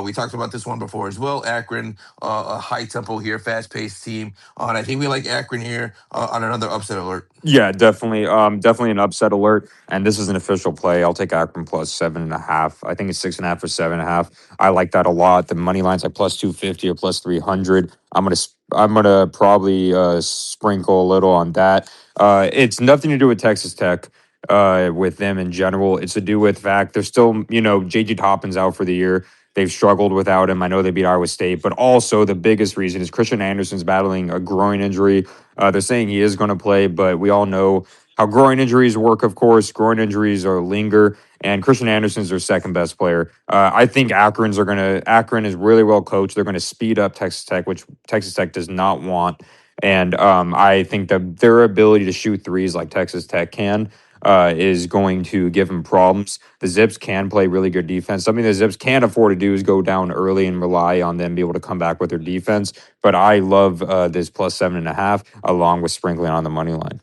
We talked about this one before as well. Akron, a high tempo here, fast paced team. And I think we like Akron here on another upset alert. Yeah, definitely. Definitely an upset alert. And this is an official play. I'll take Akron plus 7.5. I think it's 6.5 or 7.5. I like that a lot. The money line's like plus 250 or plus 300. I'm gonna probably sprinkle a little on that. It's nothing to do with Texas Tech. With them in general, it's to do with fact they're still, JG Toppin's out for the year. They've struggled without him. I know they beat Iowa State, but also the biggest reason is Christian Anderson's battling a groin injury. They're saying he is going to play, but we all know how groin injuries work, of course. Groin injuries are linger, and Christian Anderson's their second best player. I think Akron is really well coached. They're going to speed up Texas Tech, which Texas Tech does not want. And I think that their ability to shoot threes like Texas Tech can is going to give them problems. The Zips can play really good defense. Something the Zips can't afford to do is go down early and rely on them be able to come back with their defense. But I love this plus 7.5 along with sprinkling on the money line.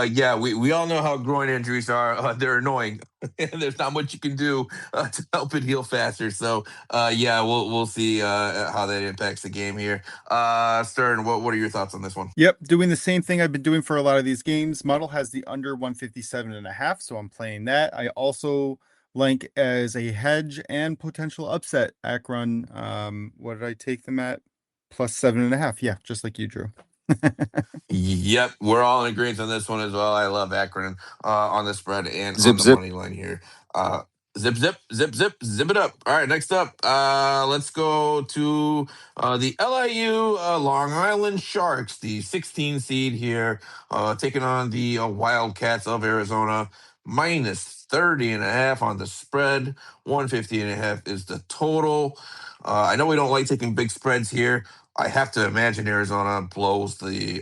Yeah, we all know how groin injuries are. They're annoying. There's not much you can do to help it heal faster. So, yeah, we'll see how that impacts the game here. Stern, what are your thoughts on this one? Yep, doing the same thing I've been doing for a lot of these games. Model has the under 157.5, so I'm playing that. I also like as a hedge and potential upset Akron. What did I take them at? Plus 7.5. Yeah, just like you, Drew. Yep, we're all in agreement on this one as well. I love Akron on the spread and on Zip, the zip. money line here. Zip, zip, zip, zip, zip it up. All right, next up, let's go to the LIU Long Island Sharks, the 16 seed here, taking on the Wildcats of Arizona. Minus 30.5 on the spread. 150.5 is the total. I know we don't like taking big spreads here. I have to imagine Arizona blows the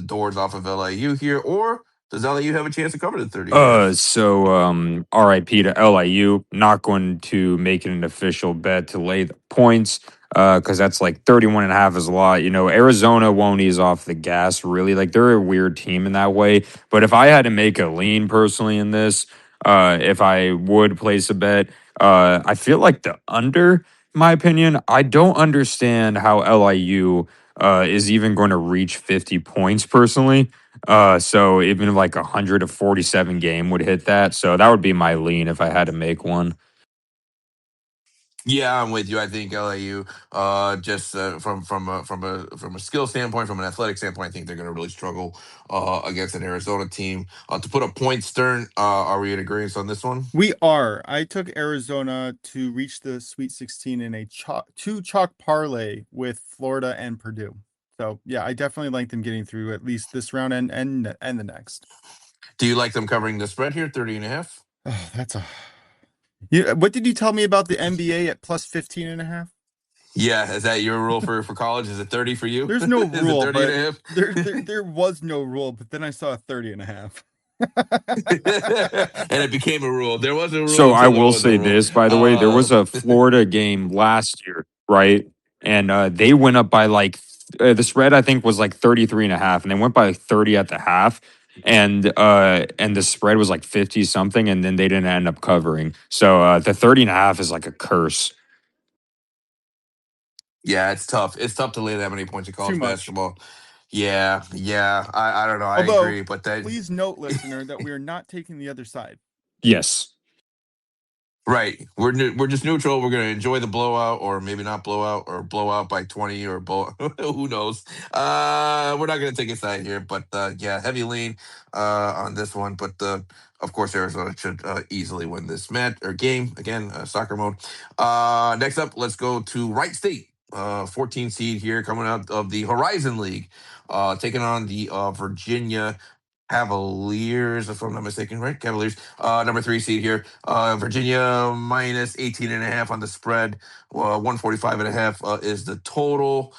doors off of LIU here, or does LIU have a chance to cover the 30.5? RIP to LIU. Not going to make it an official bet to lay the points because that's like 31.5 is a lot. Arizona won't ease off the gas, really. Like, they're a weird team in that way. But if I had to make a lean personally in this, if I would place a bet, I feel like the under, my opinion. I don't understand how LIU is even going to reach 50 points personally. So even like 147 game would hit that. So that would be my lean if I had to make one. Yeah, I'm with you. I think LIU, just from a skill standpoint, from an athletic standpoint, I think they're going to really struggle against an Arizona team. To put a point, Stern, are we in agreement on this one? We are. I took Arizona to reach the Sweet 16 in a two chalk parlay with Florida and Purdue. So yeah, I definitely like them getting through at least this round and the next. Do you like them covering the spread here, 30.5? Oh, that's a. What did you tell me about the NBA at plus 15.5? Yeah, is that your rule for college? Is it 30 for you? There's no Is it rule, 30 but and a half? there was no rule, but then I saw a 30.5. And it became a rule. There was a rule So I until there will was a say rule. this, by the way, there was a Florida game last year, right? And they went up by like the spread, I think, was like 33.5, and they went by like 30 at the half. And the spread was like 50 something, and then they didn't end up covering. So the 30.5 is like a curse. Yeah, it's tough. It's tough to lay that many points in Too college much. basketball. Yeah, yeah. I don't know. I Although, agree, but that please note, listener, that we are not taking the other side. Yes. right. We're just neutral. We're gonna enjoy the blowout, or maybe not blowout, or blowout by 20, or who knows. We're not gonna take a side here, but yeah, heavy lean on this one. But of course, Arizona should easily win this match or game again. Soccer mode. Next up, let's go to Wright State. 14 seed here, coming out of the Horizon League, taking on the Virginia Cavaliers, if I'm not mistaken, right? Cavaliers, number 3 seed here. Virginia minus 18.5 on the spread. 145.5 is the total.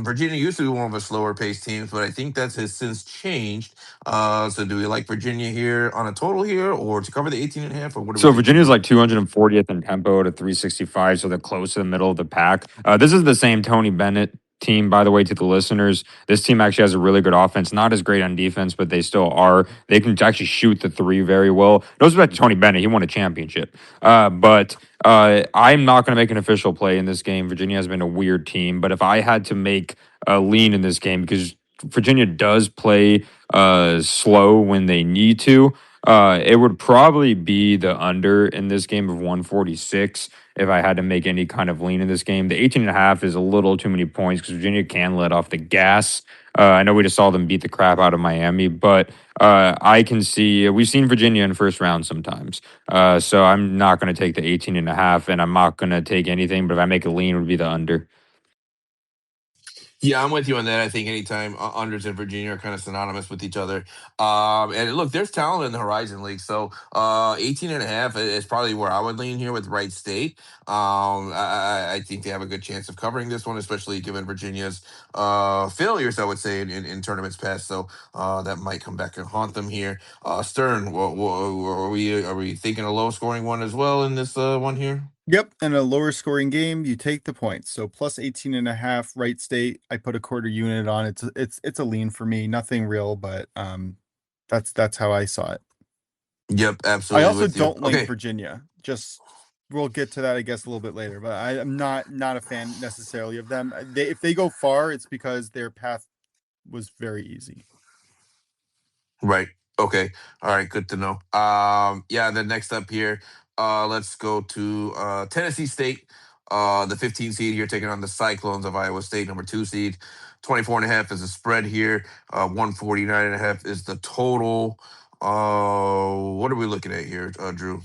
Virginia used to be one of the slower paced teams, but I think that has since changed. So do we like Virginia here on a total here or to cover the 18.5, or what are we So thinking Virginia's here? like 240th in tempo to 365, so they're close to the middle of the pack. This is the same Tony Bennett team, by the way, to the listeners. This team actually has a really good offense, not as great on defense, but they still are. They can actually shoot the three very well. No respect to Tony Bennett, he won a championship. But I'm not going to make an official play in this game. Virginia has been a weird team, but if I had to make a lean in this game, because Virginia does play slow when they need to. It would probably be the under in this game of 146 if I had to make any kind of lean in this game. The 18.5 is a little too many points because Virginia can let off the gas. I know we just saw them beat the crap out of Miami, but I can see we've seen Virginia in first round sometimes. So I'm not going to take the 18.5, and I'm not going to take anything. But if I make a lean, it would be the under. Yeah, I'm with you on that. I think anytime unders and Virginia are kind of synonymous with each other. And look, there's talent in the Horizon League. So 18.5 is probably where I would lean here with Wright State. I think they have a good chance of covering this one, especially given Virginia's failures, I would say, in tournaments past. So that might come back and haunt them here. Stern, are we thinking a low scoring one as well in this one here? Yep, and a lower scoring game, you take the points. So plus 18.5, Wright State. I put a quarter unit on. It's a lean for me. Nothing real, but that's how I saw it. Yep, I absolutely also with you. don't like Okay. Virginia. Just we'll get to that, I guess, a little bit later. But I am not a fan necessarily of them. If they go far, it's because their path was very easy. Right. Okay. All right. Good to know. Yeah. Then next up here, let's go to Tennessee State, the 15 seed here, taking on the Cyclones of Iowa State, number 2 seed. 24.5 is the spread here. 149.5 is the total. What are we looking at here, Drew?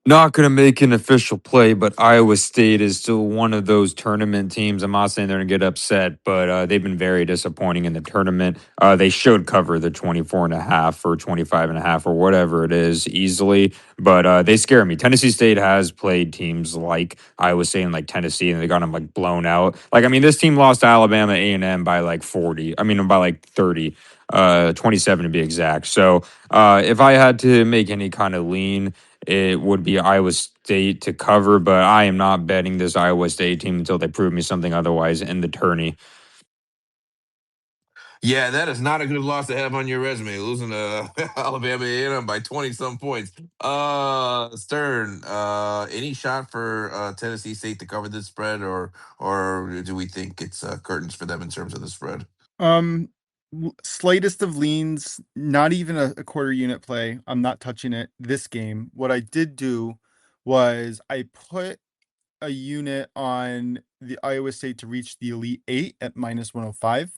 Not going to make an official play, but Iowa State is still one of those tournament teams. I'm not saying they're going to get upset, but they've been very disappointing in the tournament. They should cover the 24.5 or 25.5 or whatever it is easily, but they scare me. Tennessee State has played teams like Iowa State and like Tennessee, and they got them like blown out. Like, I mean, this team lost to Alabama A&M by like 40. I mean, by like 30. 27 to be exact. So if I had to make any kind of lean, it would be Iowa State to cover, but I am not betting this Iowa State team until they prove me something otherwise in the tourney. Yeah, that is not a good loss to have on your resume, losing to Alabama A&M by 20 some points. Stern, any shot for Tennessee State to cover this spread, or do we think it's curtains for them in terms of the spread? Um, Slightest of leans, not even a quarter unit play. I'm not touching it this game. What I did do was I put a unit on the Iowa State to reach the Elite Eight at minus 105.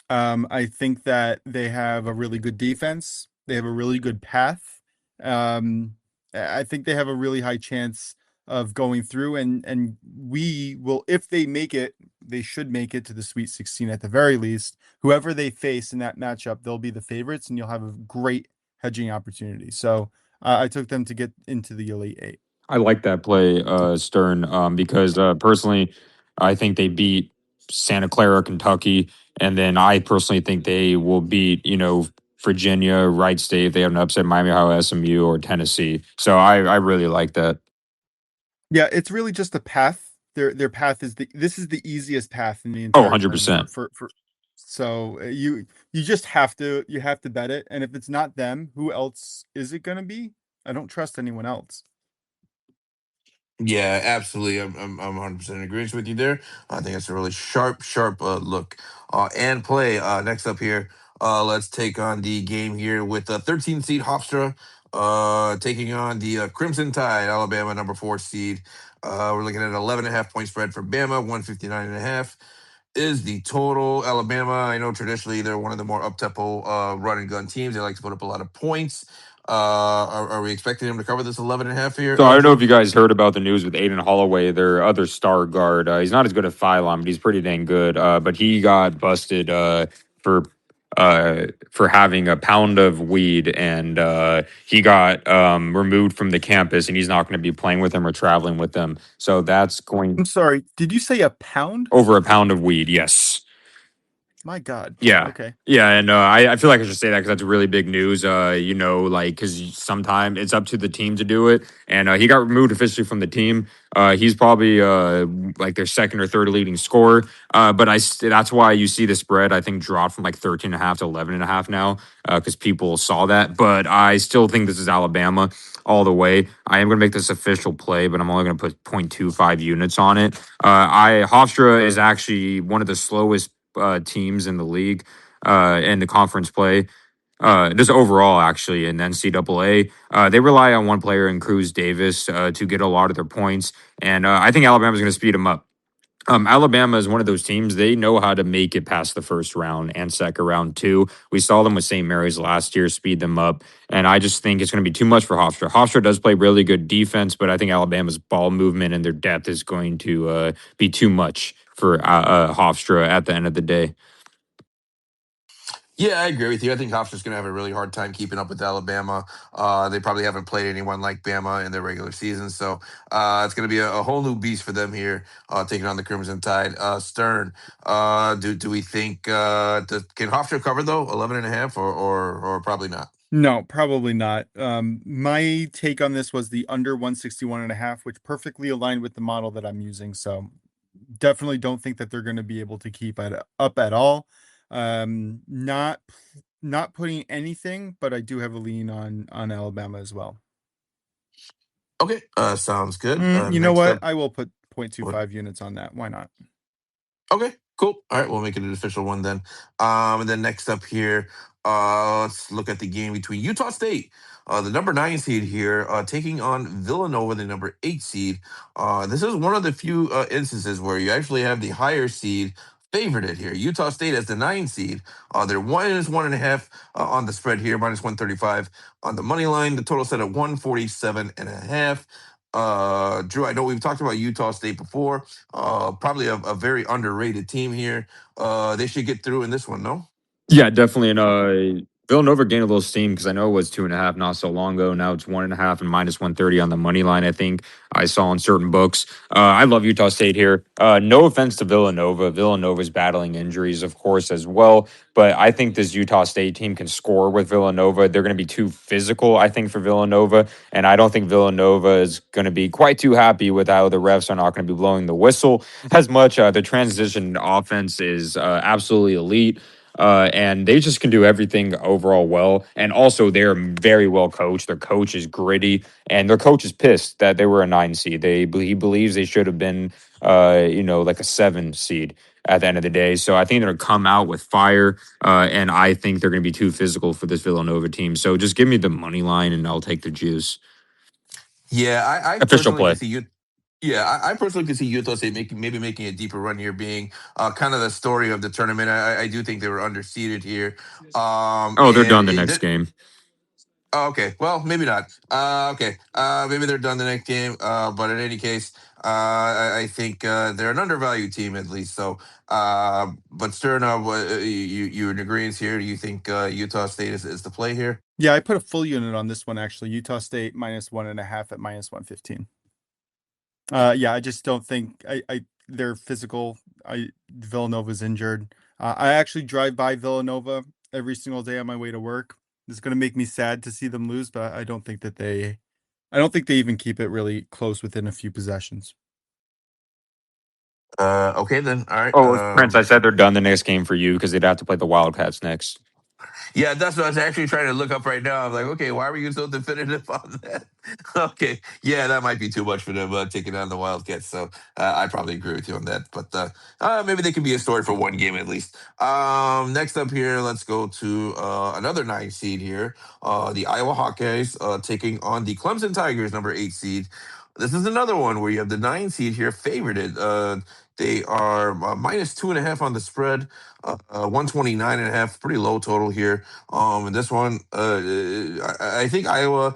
I think that they have a really good defense. They have a really good path. I think they have a really high chance of going through, and we will, if they make it, they should make it to the Sweet 16 at the very least. Whoever they face in that matchup, they'll be the favorites, and you'll have a great hedging opportunity. So I took them to get into the Elite Eight. I like that play, Stern, because personally, I think they beat Santa Clara, Kentucky, and then I personally think they will beat, Virginia, Wright State if they have an upset Miami, Ohio, SMU, or Tennessee. So I really like that. Yeah, it's really just a path. Their path is this is the easiest path in the Oh, entire tournament 100%. for so you just have to bet it, and if it's not them, who else is it going to be? I don't trust anyone else. Yeah, absolutely. I'm 100% in agreement with you there. I think it's a really sharp look and play. Next up here, let's take on the game here with the 13 seed Hofstra taking on the Crimson Tide, Alabama number 4 seed. We're looking at an 11.5 point spread for Bama, 159.5 is the total. Alabama, I know traditionally they're one of the more up-tempo run and gun teams. They like to put up a lot of points. Are we expecting them to cover this 11.5 here, So I don't know Drew? if you guys heard about the news with Aiden Holloway, their other star guard. He's not as good at Phylon, but he's pretty dang good. But he got busted for for having a pound of weed, and he got removed from the campus, and he's not going to be playing with them or traveling with them. So that's going I'm sorry. Did you say a pound? over a pound of weed. Yes. My God. Yeah. Okay. Yeah, and I feel like I should say that because that's really big news. Like because sometimes it's up to the team to do it, and he got removed officially from the team. He's probably like their second or third leading scorer. But that's why you see the spread I think drop from like 13.5 to 11.5 now because people saw that. But I still think this is Alabama all the way. I am going to make this official play, but I'm only going to put 0.25 units on it. Hofstra is actually one of the slowest teams in the league in the conference play. Just overall, actually, in NCAA, they rely on one player in Cruz Davis to get a lot of their points, and I think Alabama's going to speed them up. Alabama is one of those teams. They know how to make it past the first round and second round too. We saw them with St. Mary's last year, speed them up. And I just think it's going to be too much for Hofstra. Hofstra does play really good defense, but I think Alabama's ball movement and their depth is going to be too much for Hofstra at the end of the day. Yeah, I agree with you. I think Hofstra's going to have a really hard time keeping up with Alabama. They probably haven't played anyone like Bama in their regular season, so it's going to be a whole new beast for them here, taking on the Crimson Tide. Stern, do we think can Hofstra cover though 11.5 or probably not? No, probably not. My take on this was the under 161.5, which perfectly aligned with the model that I'm using. So definitely don't think that they're going to be able to keep up at all. Not putting anything, but I do have a lean on Alabama as well. Okay, sounds good. You know Next what? up, I will put what? 0.25 units on that. Why not? Okay, cool. All right, we'll make it an official one then. And then next up here, let's look at the game between Utah State, the number 9 seed here, taking on Villanova, the number 8 seed. This is one of the few instances where you actually have the higher seed favored it here. Utah State as the 9 seed. They're minus 1.5 on the spread here, minus 135 on the money line. The total set at 147.5. Drew, I know we've talked about Utah State before. Probably a very underrated team here. They should get through in this one, no? Yeah, definitely. And Villanova gained a little steam because I know it was 2.5 not so long ago. Now it's 1.5 and minus 130 on the money line. I think I saw in certain books. I love Utah State here. No offense to Villanova. Villanova's battling injuries, of course, as well. But I think this Utah State team can score with Villanova. They're going to be too physical, I think, for Villanova. And I don't think Villanova is going to be quite too happy with how the refs are not going to be blowing the whistle as much. The transition offense is absolutely elite. And they just can do everything overall well. And also, they're very well coached. Their coach is gritty, and their coach is pissed that they were a 9 seed. He believes they should have been, like a 7 seed at the end of the day. So I think they're going to come out with fire, and I think they're going to be too physical for this Villanova team. So just give me the money line, and I'll take the juice. Yeah, I Official personally play. can see you. Yeah, I personally can see Utah State making a deeper run here, being kind of the story of the tournament. I do think they were underseeded here, Oh, they're and done the next game. oh, okay. Well, maybe not. Okay. Maybe they're done the next game. But in any case, I think they're an undervalued team at least. So, but Stern, you in agreement here? You think Utah State is the play here? Yeah, I put a full unit on this one actually. Utah State minus 1.5 at minus 115. Yeah, I just don't think they're physical. Villanova's injured. I actually drive by Villanova every single day on my way to work. It's going to make me sad to see them lose, but I don't think they even keep it really close within a few possessions. Okay then. All right. Oh, Prince, I said they're done the next game for you because they'd have to play the Wildcats next. Yeah, that's what I was actually trying to look up right now. I'm like, okay, why were you so definitive on that? Okay, yeah, that might be too much for them taking on the Wildcats. So I probably agree with you on that. But maybe they can be a story for one game at least. Next up here, let's go to another 9 seed here. The Iowa Hawkeyes taking on the Clemson Tigers, number 8 seed. This is another one where you have the 9 seed here favored it. They are minus 2.5 on the spread, 129.5, pretty low total here. And this one, I think Iowa.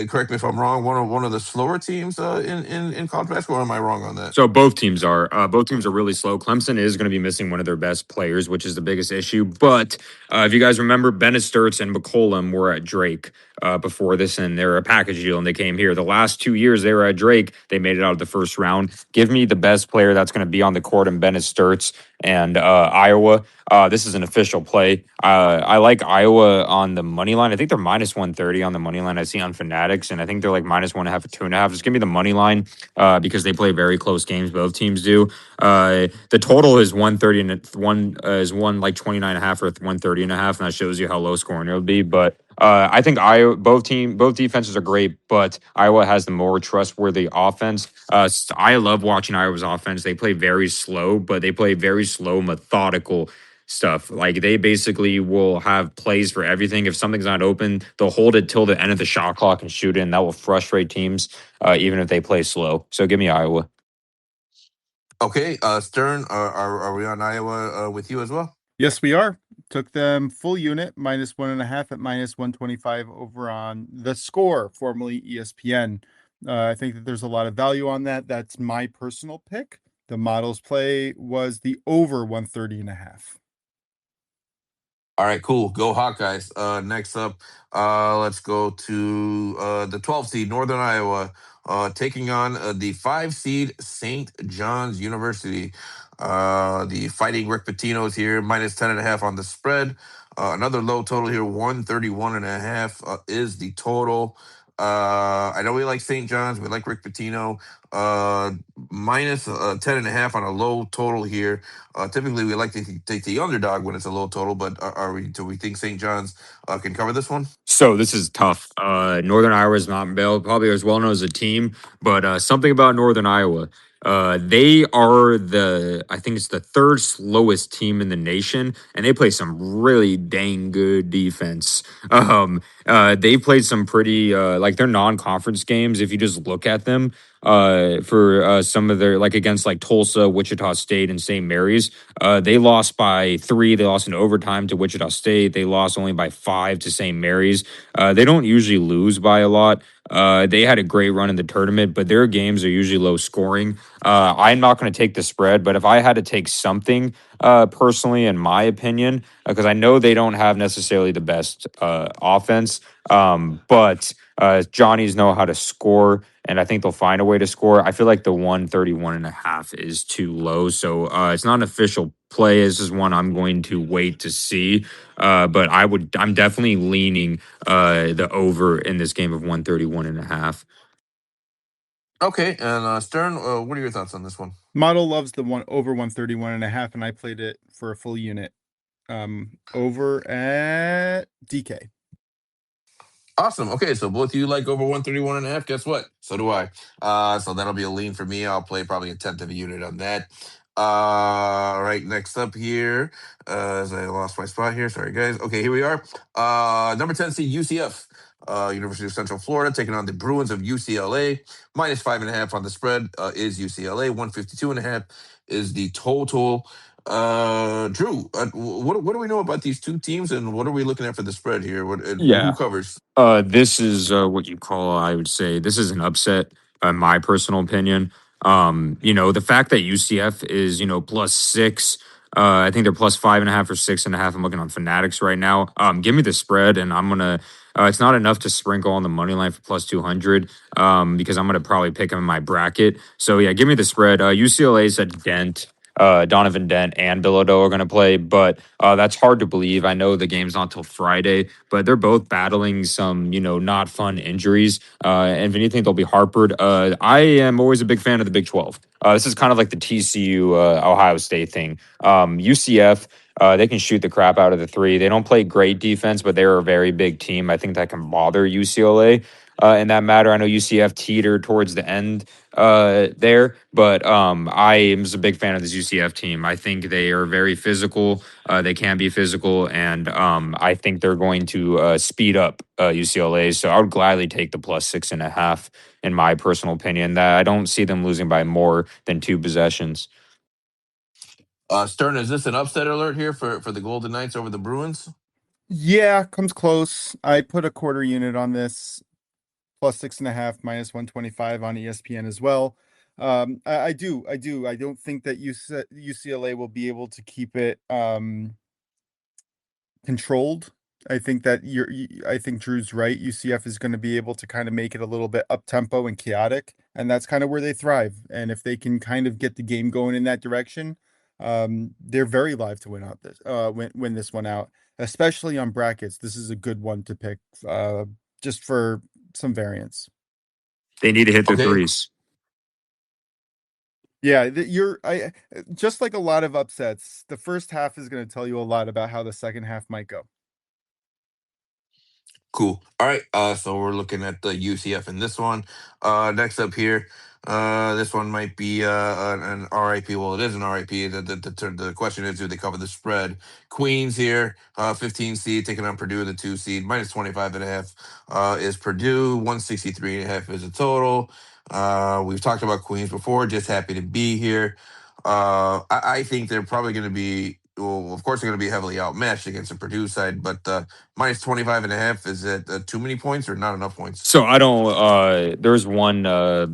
Correct me if I'm wrong. One of the slower teams in college basketball. Or am I wrong on that? So both teams are. Both teams are really slow. Clemson is going to be missing one of their best players, which is the biggest issue. But if you guys remember, Bennett Sturts and McCollum were at Drake before this, and they're a package deal, and they came here. The last 2 years they were at Drake, they made it out of the first round. Give me the best player that's going to be on the court in Bennett Sturts and Iowa. This is an official play. I like Iowa on the money line. I think they're minus 130 on the money line. I see on Fanatics, and I think they're like minus 1.5 or 2.5. Just give me the money line because they play very close games. Both teams do. The total is 130 and one is one like 29.5 or 130.5, and that shows you how low scoring it'll be. But I think Iowa both defenses are great, but Iowa has the more trustworthy offense. I love watching Iowa's offense. They play very slow, but they play very slow, methodical stuff. Like they basically will have plays for everything. If something's not open, they'll hold it till the end of the shot clock and shoot it, and that will frustrate teams even if they play slow. So give me Iowa. Okay, Stern, are we on Iowa with you as well? Yes, we are. Took them full unit, minus 1.5 at minus 125 over on The Score, formerly ESPN. I think that there's a lot of value on that. That's my personal pick. The model's play was the over 130.5. All right, cool. Go Hawkeyes. Next up, let's go to the 12 seed Northern Iowa, taking on the 5 seed St. John's University. The Fighting Rick Pitino's here, minus 10.5 on the spread. Another low total here, 131.5 is the total. I know we like St. John's. We like Rick Pitino. Minus 10.5 on a low total here. Typically, we like to take the underdog when it's a low total, but do we think St. John's can cover this one? So this is tough. Northern Iowa is not probably as well known as a team, but something about Northern Iowa. They are I think it's the third slowest team in the nation, and they play some really dang good defense. They played some pretty like their non-conference games. If you just look at them, for some of their like against like Tulsa, Wichita State, and St. Mary's, they lost by 3. They lost in overtime to Wichita State. They lost only by 5 to St. Mary's. They don't usually lose by a lot. They had a great run in the tournament, but their games are usually low scoring. I'm not going to take the spread, but if I had to take something personally, in my opinion, because I know they don't have necessarily the best offense, but Johnnies know how to score, and I think they'll find a way to score. I feel like the 131.5 is too low, so it's not an official play. This is one I'm going to wait to see. But I'm definitely leaning the over in this game of 131.5. Okay, and Stern, what are your thoughts on this one? Model loves the one over 131.5, and I played it for a full unit. Over at DK. Awesome. Okay, so both of you like over 131.5. Guess what? So do I. So that'll be a lean for me. I'll play probably a tenth of a unit on that. All right, next up here, as I lost my spot here. Sorry, guys. Okay, here we are. Number 10 seed UCF, University of Central Florida, taking on the Bruins of UCLA. Minus 5.5 on the spread is UCLA. 152.5 is the total. Drew, what do we know about these two teams, and what are we looking at for the spread here? Who Yeah. covers? This is what you call, I would say, this is an upset, in my personal opinion. The fact that UCF is, +6, I think they're +5.5 or 6.5. I'm looking on Fanatics right now. Give me the spread, and I'm gonna. It's not enough to sprinkle on the money line for +200, because I'm gonna probably pick them in my bracket. So yeah, give me the spread. UCLA said Dent. Donovan Dent and Bilodeau are going to play, but that's hard to believe. I know the game's not till Friday, but they're both battling some, not fun injuries. And if anything, they'll be Harpered. I am always a big fan of the Big 12. This is kind of like the TCU Ohio State thing. UCF, they can shoot the crap out of the 3. They don't play great defense, but they're a very big team. I think that can bother UCLA. In that matter, I know UCF teetered towards the end there, but I am a big fan of this UCF team. I think they are very physical. They can be physical, and I think they're going to speed up UCLA. So I would gladly take the +6.5 in my personal opinion. That I don't see them losing by more than 2 possessions. Stern, is this an upset alert here for the Golden Knights over the Bruins? Yeah, comes close. I put a quarter unit on this, plus 6.5, minus 125 on ESPN as well. I do. I don't think that UCLA will be able to keep it controlled. I think that I think Drew's right. UCF is going to be able to kind of make it a little bit up tempo and chaotic, and that's kind of where they thrive. And if they can kind of get the game going in that direction, they're very live to win out this win this one out, especially on brackets. This is a good one to pick, just for some variance. They need to hit their Okay. threes. Yeah, I just like a lot of upsets. The first half is going to tell you a lot about how the second half might go. Cool. All right. So we're looking at the UCF in this one. Next up here, this one might be an RIP. Well, it is an RIP. The question is, do they cover the spread? Queens here, 15 seed, taking on Purdue, the 2 seed, minus 25.5 is Purdue, 163.5 is the total. We've talked about Queens before. Just happy to be here. I think they're probably going to be, well, of course, they're going to be heavily outmatched against the Purdue side, but minus 25.5, is it too many points or not enough points? So I don't. There's one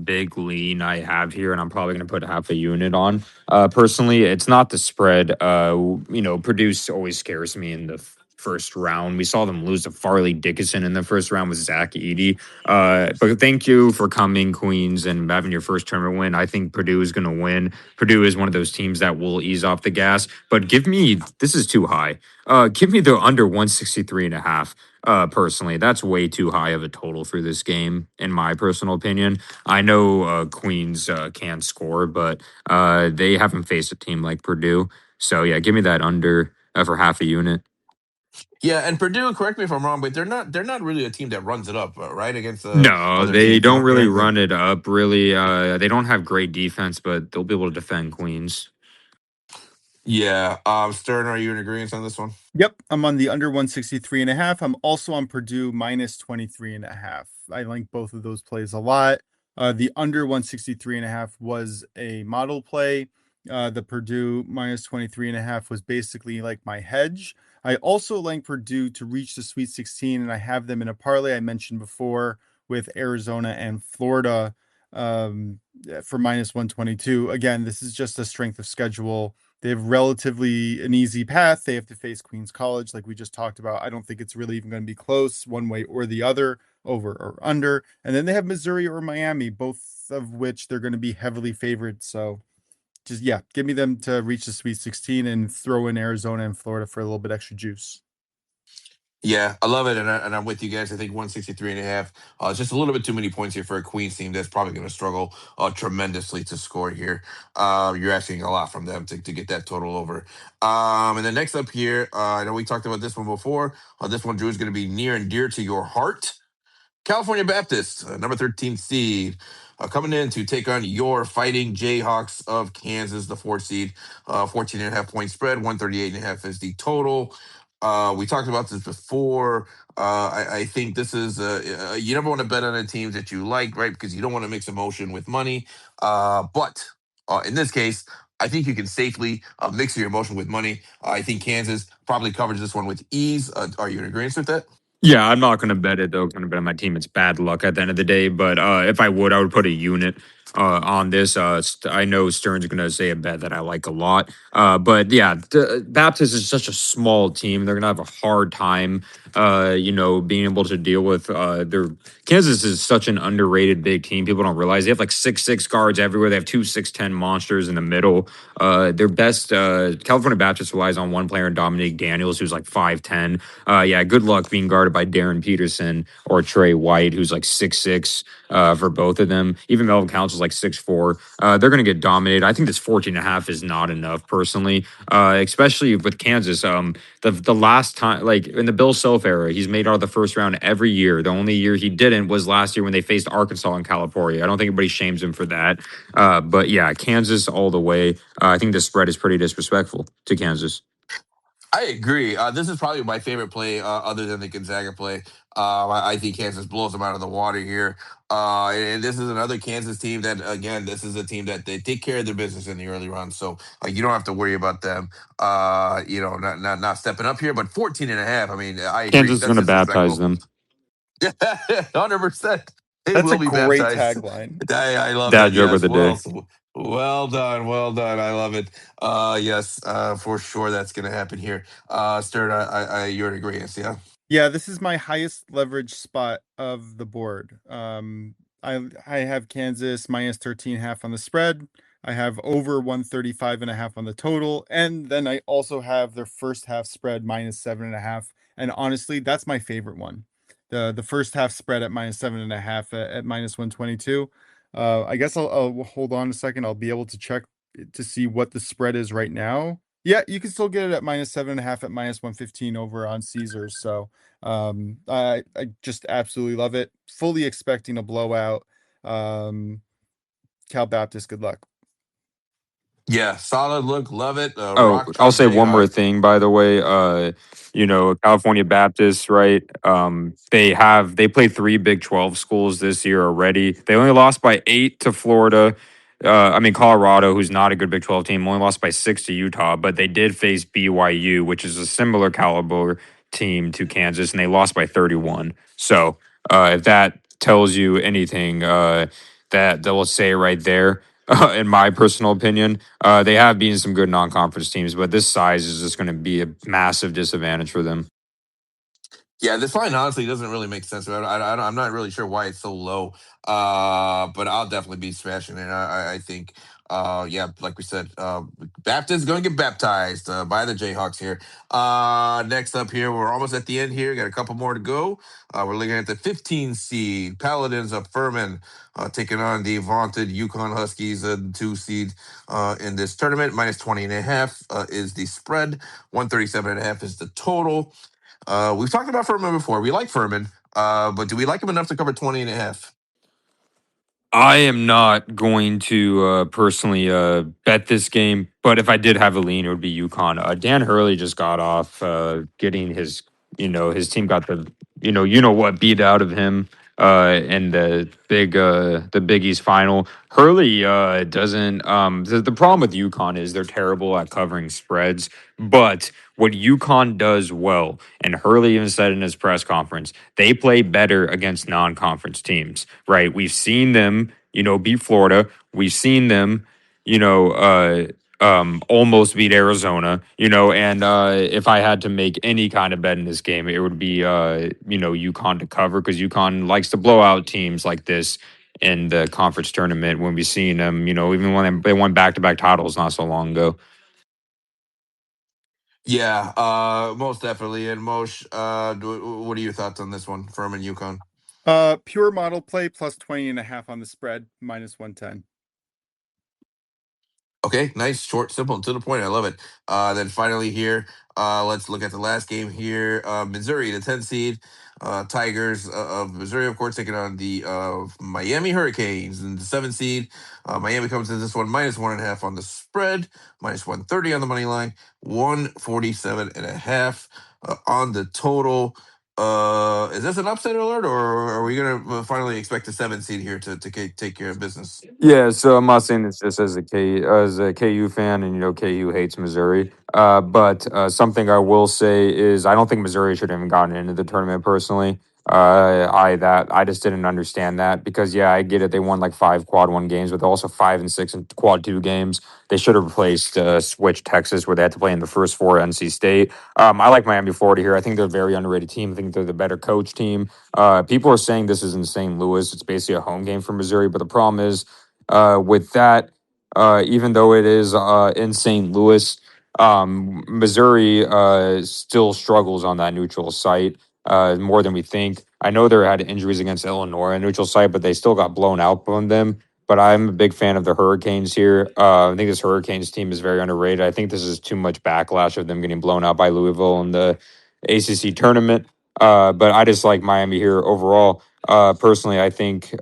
big lean I have here, and I'm probably going to put half a unit on. Personally, it's not the spread. Purdue always scares me in the first round. We saw them lose to Farley Dickinson in the first round with Zach Edey. But thank you for coming, Queens, and having your first tournament win. I think Purdue is going to win. Purdue is one of those teams that will ease off the gas. But this is too high. Give me the under 163.5. Personally, that's way too high of a total for this game, in my personal opinion. I know Queens can score, but they haven't faced a team like Purdue. So yeah, give me that under for half a unit. Yeah, and Purdue, correct me if I'm wrong, but they're not really a team that runs it up, right? Against No, other they teams, don't really correct? run it up. Really, they don't have great defense, but they'll be able to defend Queens. Yeah. Stern, are you in agreement on this one? Yep, I'm on the under 163.5. I'm also on Purdue minus 23.5. I like both of those plays a lot. The under 163.5 was a model play. The Purdue minus 23.5 was basically like my hedge. I also like Purdue to reach the Sweet 16, and I have them in a parlay I mentioned before with Arizona and Florida for minus 122. Again, this is just a strength of schedule. They have relatively an easy path. They have to face Queens College, like we just talked about. I don't think it's really even going to be close one way or the other, over or under. And then they have Missouri or Miami, both of which they're going to be heavily favored. So just, yeah, give me them to reach the Sweet 16 and throw in Arizona and Florida for a little bit extra juice. Yeah, I love it, and I'm with you guys. I think 163.5. It's just a little bit too many points here for a Queens team that's probably going to struggle tremendously to score here. You're asking a lot from them to get that total over. And then next up here, I know we talked about this one before. This one, Drew, is going to be near and dear to your heart. California Baptist, number 13 seed, coming in to take on your Fighting Jayhawks of Kansas, the 4 seed, 14.5 point spread, 138.5 is the total. We talked about this before. I think this is you never want to bet on a team that you like, right? Because you don't want to mix emotion with money. But in this case, I think you can safely mix your emotion with money. I think Kansas probably covers this one with ease. Are you in agreement with that? Yeah, I'm not going to bet it though. I'm going to bet on my team. It's bad luck at the end of the day. But if I would put a unit on this. I know Stern's going to say a bet that I like a lot. But yeah, Baptist is such a small team. They're going to have a hard time, being able to deal with their. Kansas is such an underrated big team. People don't realize they have like 6'6" guards everywhere. They have two 6'10" monsters in the middle. Their best California Baptist relies on one player, Dominique Daniels, who's like 5'10". Yeah, good luck being guarded by Darren Peterson or Trey White, who's like 6'6" for both of them. Even Melvin Council's like 6'4". They're going to get dominated. I think this 14.5 is not enough personally, especially with Kansas. The last time, like in the Bill Self era, he's made out of the first round every year. The only year he didn't was last year when they faced Arkansas and California. I don't think anybody shames him for that. But yeah, Kansas all the way. I think the spread is pretty disrespectful to Kansas. I agree. This is probably my favorite play, other than the Gonzaga play. I think Kansas blows them out of the water here. And this is another Kansas team that, again, this is a team that they take care of their business in the early run. So you don't have to worry about them, not stepping up here. But 14 and a half, I mean, I agree. Kansas is That's going to baptize disrespectful. them. Yeah, 100%. They That's a will be great baptized. tagline. I love Dad that. joke of Yes. the day. Well done. Well done. I love it. Yes, for sure that's going to happen here. Stern, you're in agreement, yeah? Yeah, this is my highest leverage spot of the board. I have Kansas minus 13.5 on the spread. I have over 135.5 on the total, and then I also have their first half spread minus 7.5. And honestly, that's my favorite one. The first half spread at minus 7.5 at minus 122. I guess I'll hold on a second. I'll be able to check to see what the spread is right now. Yeah, you can still get it at minus 7.5 at minus 115 over on Caesars. So I just absolutely love it. Fully expecting a blowout. Cal Baptist, good luck. Yeah, solid look. Love it. Oh, Rock I'll chalk say one more Jayhawk. thing, by the way. California Baptist, right? They played three Big 12 schools this year already. They only lost by 8 to Florida. Colorado, who's not a good Big 12 team, only lost by 6 to Utah, but they did face BYU, which is a similar caliber team to Kansas, and they lost by 31. So, if that tells you anything, that will say right there, in my personal opinion. They have beaten some good non-conference teams, but this size is just going to be a massive disadvantage for them. Yeah, this line honestly doesn't really make sense. I'm not really sure why it's so low. But I'll definitely be smashing it. I think, yeah, like we said, Baptist going to get baptized by the Jayhawks here. Next up here, we're almost at the end here. Got a couple more to go. We're looking at the 15 seed Paladins of Furman, taking on the vaunted Yukon Huskies, 2 seed in this tournament. Minus 20.5 is the spread. 137.5 is the total. We've talked about Furman before. We like Furman, but do we like him enough to cover 20 and a half? I am not going to personally bet this game, but if I did have a lean, it would be UConn. Dan Hurley just got off getting his team got the beat out of him in the Big East final. Hurley doesn't. The problem with UConn is they're terrible at covering spreads, but what UConn does well, and Hurley even said in his press conference, they play better against non-conference teams, right? We've seen them, beat Florida. We've seen them, almost beat Arizona, and if I had to make any kind of bet in this game, it would be, UConn to cover because UConn likes to blow out teams like this in the conference tournament when we've seen them, even when they won back-to-back titles not so long ago. Yeah, most definitely. And Mosh, what are your thoughts on this one, Furman, UConn? Pure model play plus 20.5 on the spread, minus 110. Okay, nice, short, simple, and to the point. I love it. Then finally here, let's look at the last game here. Missouri, the 10 seed. Tigers of Missouri, of course, taking on the Miami Hurricanes. And the 7 seed, Miami comes in this one minus 1.5 on the spread, minus 130 on the money line, 147.5 on the total. Is this an upset alert, or are we going to finally expect a 7 seed here to take care of business? Yeah, so I'm not saying this just as a KU fan, and KU hates Missouri. But something I will say is I don't think Missouri should have even gotten into the tournament personally. I just didn't understand that because yeah, I get it. They won like 5 quad 1 games, but also 5 and 6 in quad 2 games. They should have replaced switch Texas where they had to play in the first 4 NC State. I like Miami, Florida here. I think they're a very underrated team. I think they're the better coach team. People are saying this is in St. Louis. It's basically a home game for Missouri, but the problem is with that, even though it is in St. Louis, Missouri still struggles on that neutral site more than we think. I know they had injuries against Illinois on neutral site, but they still got blown out from them. But I'm a big fan of the Hurricanes here. I think this Hurricanes team is very underrated. I think this is too much backlash of them getting blown out by Louisville in the ACC tournament. But I just like Miami here overall. Personally, I think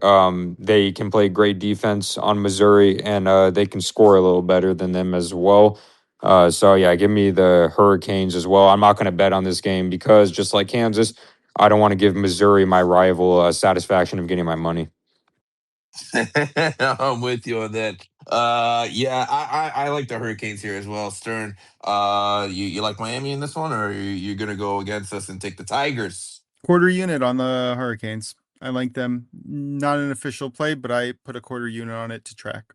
they can play great defense on Missouri, and they can score a little better than them as well. So yeah, give me the Hurricanes as well. I'm not going to bet on this game because just like Kansas, I don't want to give Missouri, my rival, satisfaction of getting my money. I'm with you on that. Yeah, I like the Hurricanes here as well. Stern, you like Miami in this one, or you gonna go against us and take the Tigers? Quarter unit on the Hurricanes. I like them. Not an official play, but I put a quarter unit on it to track.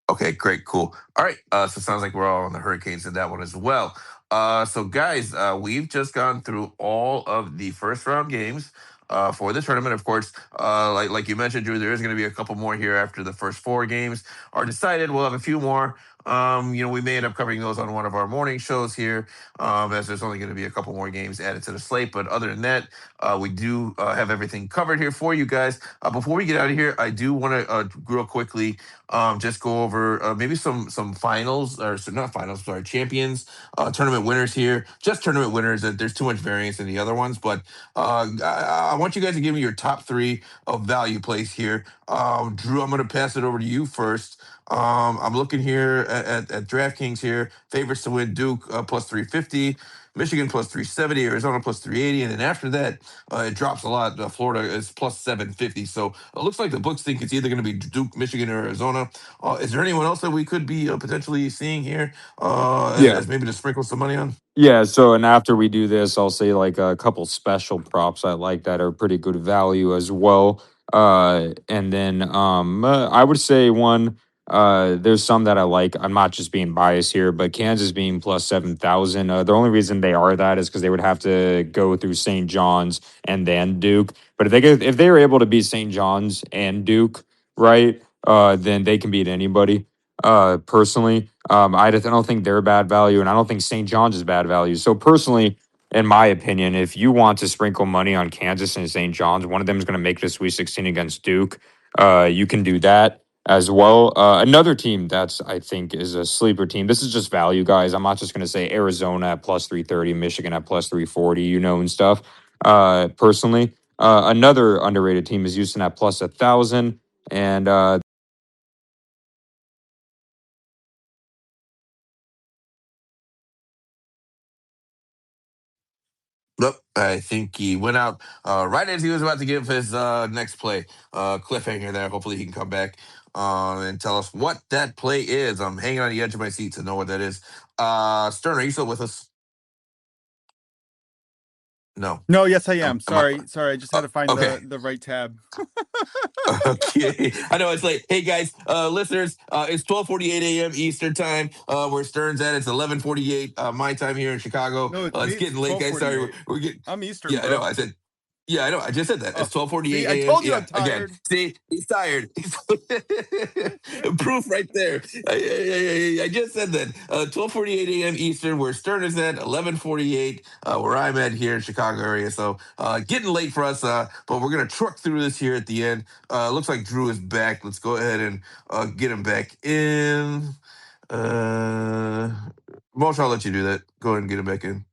Okay, great, cool. All right, so sounds like we're all on the Hurricanes in that one as well. So guys, we've just gone through all of the first round games for the tournament. Of course, like you mentioned, Drew, there is going to be a couple more here after the first four games are decided. We'll have a few more. We may end up covering those on one of our morning shows here, as there's only going to be a couple more games added to the slate. But other than that, we do have everything covered here for you guys. Before we get out of here, I do want to real quickly just go over maybe some finals or not finals, sorry, champions, tournament winners here. Just tournament winners. There's too much variance in the other ones, but I want you guys to give me your top three of value plays here. Drew, I'm going to pass it over to you first. I'm looking here at DraftKings here. Favorites to win: Duke plus 350, Michigan plus 370, Arizona plus 380, and then after that, it drops a lot. Florida is plus 750. So it looks like the books think it's either going to be Duke, Michigan, or Arizona. Is there anyone else that we could be potentially seeing here Yeah. as maybe to sprinkle some money on? Yeah, so and after we do this, I'll say like a couple special props I like that are pretty good value as well. And then I would say one there's some that I like. I'm not just being biased here, but Kansas being plus 7,000. The only reason they are that is because they would have to go through St. John's and then Duke. But if they were able to beat St. John's and Duke, right, then they can beat anybody. Personally, don't think they're bad value, and I don't think St. John's is bad value. So personally, in my opinion, if you want to sprinkle money on Kansas and St. John's, one of them is going to make the Sweet 16 against Duke. You can do that as well. Another team that's I think is a sleeper team. This is just value, guys. I'm not just going to say Arizona at plus 330, Michigan at plus 340, and stuff. Personally, another underrated team is Houston at plus 1,000, and Nope, I think he went out right as he was about to give his next play. Cliffhanger there. Hopefully he can come back and tell us what that play is. I'm hanging on the edge of my seat to know what that is. Stern, are you still with us? No. No, yes, I am. Am I? Sorry. I just had to find Okay. the right tab. Okay, I know it's late. Hey guys, listeners, it's 12:48 a.m. Eastern time. Where Stern's at, it's 11:48 my time here in Chicago. No, it's me. It's It's getting late, guys. Sorry, 12:48. we're getting. I'm Eastern, Yeah, I know. bro. I said. Yeah, I know. I just said that. It's Oh, 12:48 see, I a.m. told you I'm Yeah, again. tired. See, he's tired. Proof right there. I just said that. 12:48 a.m. Eastern, where Stern is at, 11:48 where I'm at here in Chicago area. So getting late for us, but we're gonna truck through this here at the end. Looks like Drew is back. Let's go ahead and get him back in. Most I'll let you do that. Go ahead and get him back in.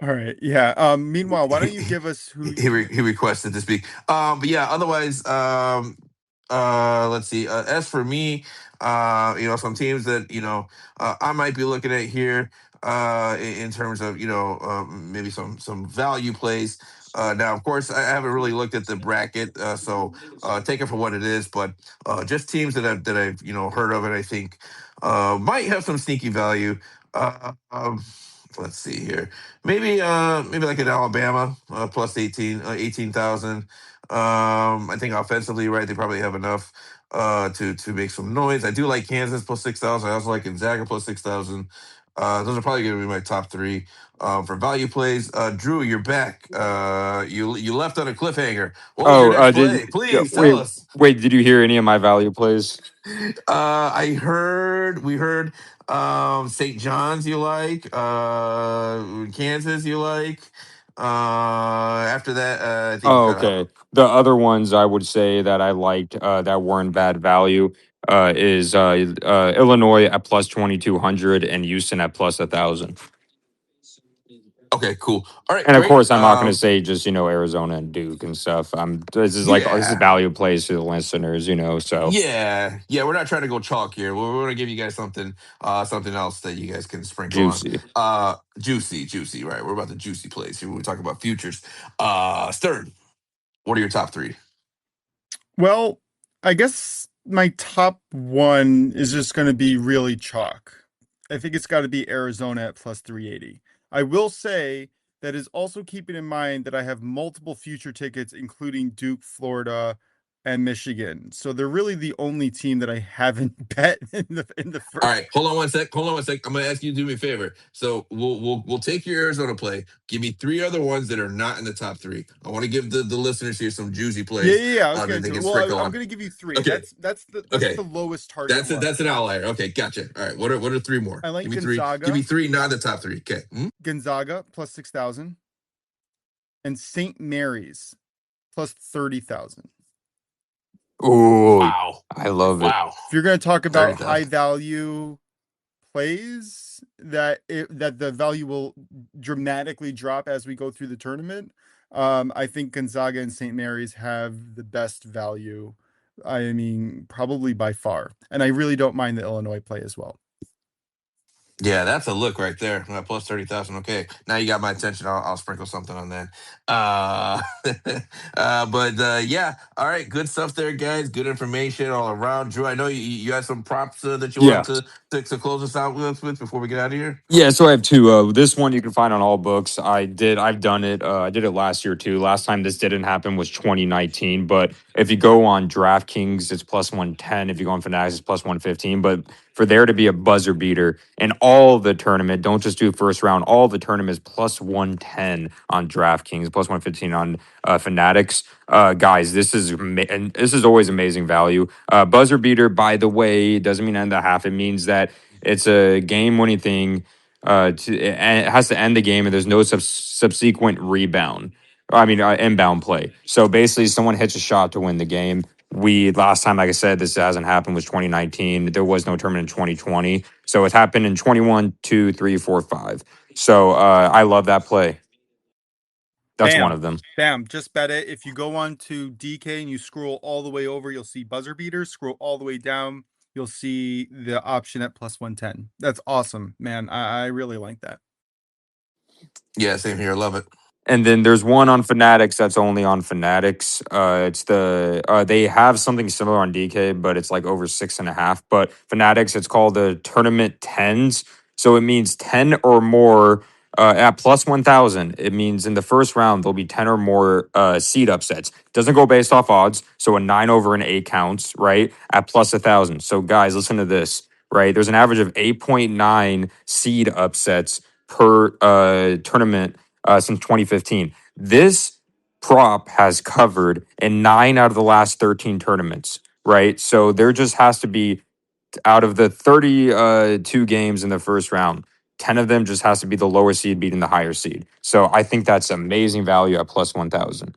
All right. Yeah. Meanwhile, why don't you give us who? He requested to speak. But yeah, otherwise, let's see. As for me, some teams that I might be looking at here, in terms of maybe some value plays. Now, of course, I haven't really looked at the bracket, so take it for what it is. But just teams that I've heard of, and I think might have some sneaky value. Let's see here. Maybe like an Alabama plus 18,000. I think offensively, right, they probably have enough to make some noise. I do like Kansas plus 6,000. I also like Gonzaga plus 6,000. Those are probably going to be my top three for value plays. Drew, you're back. You left on a cliffhanger. What was your next play? Please tell us. wait, did you hear any of my value plays? We heard St. John's you like, Kansas you like. After that, I think you Oh, cut out. okay. The other ones I would say that I liked that weren't bad value is Illinois at plus 2,200 and Houston at plus 1,000. Okay, cool. All right, And of great. course, I'm not going to say just Arizona and Duke and stuff. This is Yeah. value plays to the listeners, So Yeah, we're not trying to go chalk here. We're gonna give you guys something else that you guys can sprinkle on. juicy. Juicy, right? We're about the juicy plays here when we talk about futures. Stern, what are your top three? Well, I guess my top one is just going to be really chalk. I think it's got to be Arizona at plus 380. I will say that is also keeping in mind that I have multiple future tickets, including Duke, Florida, and Michigan. So they're really the only team that I haven't bet in the All first. right, hold on one sec. I'm gonna ask you to do me a favor. So we'll take your Arizona play. Give me three other ones that are not in the top three. I want to give the listeners here some juicy plays Yeah. I was that getting they to can it. Well, sprinkle I'm on. going to give you three. Okay, That's okay, the lowest target one. that's an outlier. Okay, gotcha. All right, what are three more? I like Give me three. Give me Gonzaga, three, not in the top three. Okay. Gonzaga plus 6,000, and St. Mary's plus 30,000. Ooh, Wow. I love it. Wow. If you're going to talk about 30,000. high value plays that the value will dramatically drop as we go through the tournament, I think Gonzaga and St. Mary's have the best value. I mean, probably by far. And I really don't mind the Illinois play as well. Yeah, that's a look right there. Plus 30,000. Okay, now you got my attention. I'll sprinkle something on that. Yeah. All right, good stuff there, guys. Good information all around. Drew, I know you had some props that you Yeah. wanted to close us out with before we get out of here. Yeah, so I have two. This one you can find on all books. I've done it. I did it last year too. Last time this didn't happen was 2019. But if you go on DraftKings, it's plus 110. If you go on Fanatics, it's plus 115. But for there to be a buzzer beater in all the tournament, don't just do first round. All the tournaments plus 110 on DraftKings, plus 115 on Fanatics. Guys, and this is always amazing value. Buzzer beater, by the way, doesn't mean end the half. It means that it's a game-winning thing. And it has to end the game, and there's no subsequent rebound. I mean, inbound play. So basically, someone hits a shot to win the game. We last time, like I said, this hasn't happened was 2019. There was no tournament in 2020, so it happened in 21, 2, 3, 4, 5. So I love that play. That's one of them. Bam. Just bet it. If you go on to DK and you scroll all the way over, you'll see buzzer beaters. Scroll all the way down, you'll see the option at plus 110. That's awesome, man. I really like that. Yeah, same here. Love it. And then there's one on Fanatics that's only on Fanatics. They have something similar on DK, but it's like over 6.5. But Fanatics, it's called the Tournament Tens. So it means 10 or more at plus 1,000. It means in the first round there'll be 10 or more seed upsets. Doesn't go based off odds. So a 9 over an 8 counts, right? At plus 1,000. So guys, listen to this, right? There's an average of 8.9 seed upsets per tournament since 2015. This prop has covered in 9 out of the last 13 tournaments, right? So there just has to be, out of the 32 games in the first round, 10 of them just has to be the lower seed beating the higher seed. So I think that's amazing value at plus 1,000.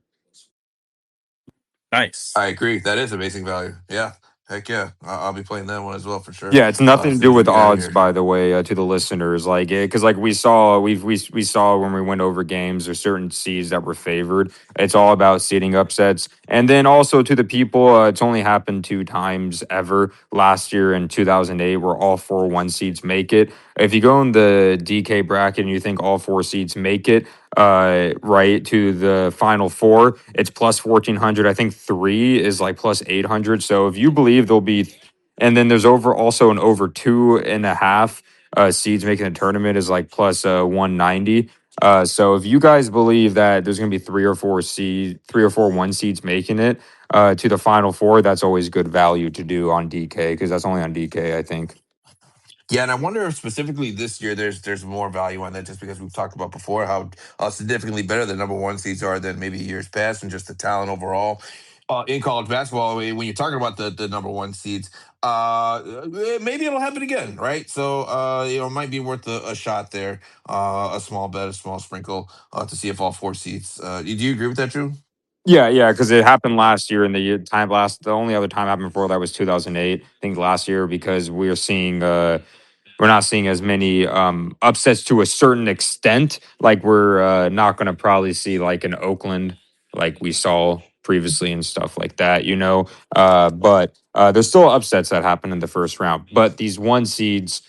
Nice. I agree. That is amazing value. Yeah. Heck yeah. I'll be playing that one as well for sure. Yeah, it's nothing As to soon do as we with get out of odds, here. by the way, to the listeners. Like, because like we saw when we went over games, there's certain seeds that were favored. It's all about seeding upsets, and then also to the people, it's only happened 2 times ever. Last year in 2008, where all 4 1 seeds make it. If you go in the DK bracket and you think all 4 seeds make it, right to the final 4, it's plus 1,400. I think 3 is like plus 800. So if you believe there'll be, and then there's also an over 2.5 seeds making a tournament is like plus 190. So if you guys believe that there's going to be 3 or 4 1 seeds making it to the final 4, that's always good value to do on DK, because that's only on DK, I think. Yeah, and I wonder if specifically this year there's more value on that, just because we've talked about before how significantly better the number one seeds are than maybe years past, and just the talent overall in college basketball. I mean, when you're talking about the number one seeds, maybe it'll happen again, right? So it might be worth a shot there, a small bet, a small sprinkle to see if all 4 seeds. Do you agree with that, Drew? Yeah, because it happened last year, and the only other time happened before that was 2008. I think last year, because we are seeing we're not seeing as many upsets to a certain extent. Like we're not going to probably see like an Oakland like we saw previously and stuff like that, you know. But there's still upsets that happen in the first round. But these one seeds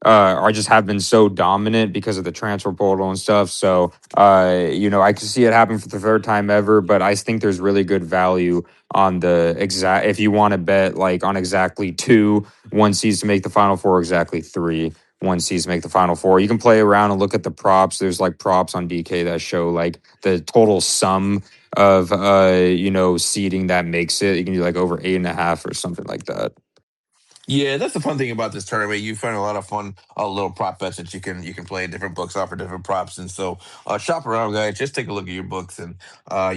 are just have been so dominant because of the transfer portal and stuff. So, you know, I can see it happen for the third time ever, but I think there's really good value on the exact, if you want to bet like on exactly 2 one seeds to make the final 4, exactly 3 one seeds to make the final 4. You can play around and look at the props. There's like props on DK that show like the total sum of, you know, seeding that makes it. You can do like over 8.5 or something like that. Yeah, that's the fun thing about this tournament. You find a lot of fun little prop bets that you can play. Different books offer different props, and so shop around, guys. Just take a look at your books, and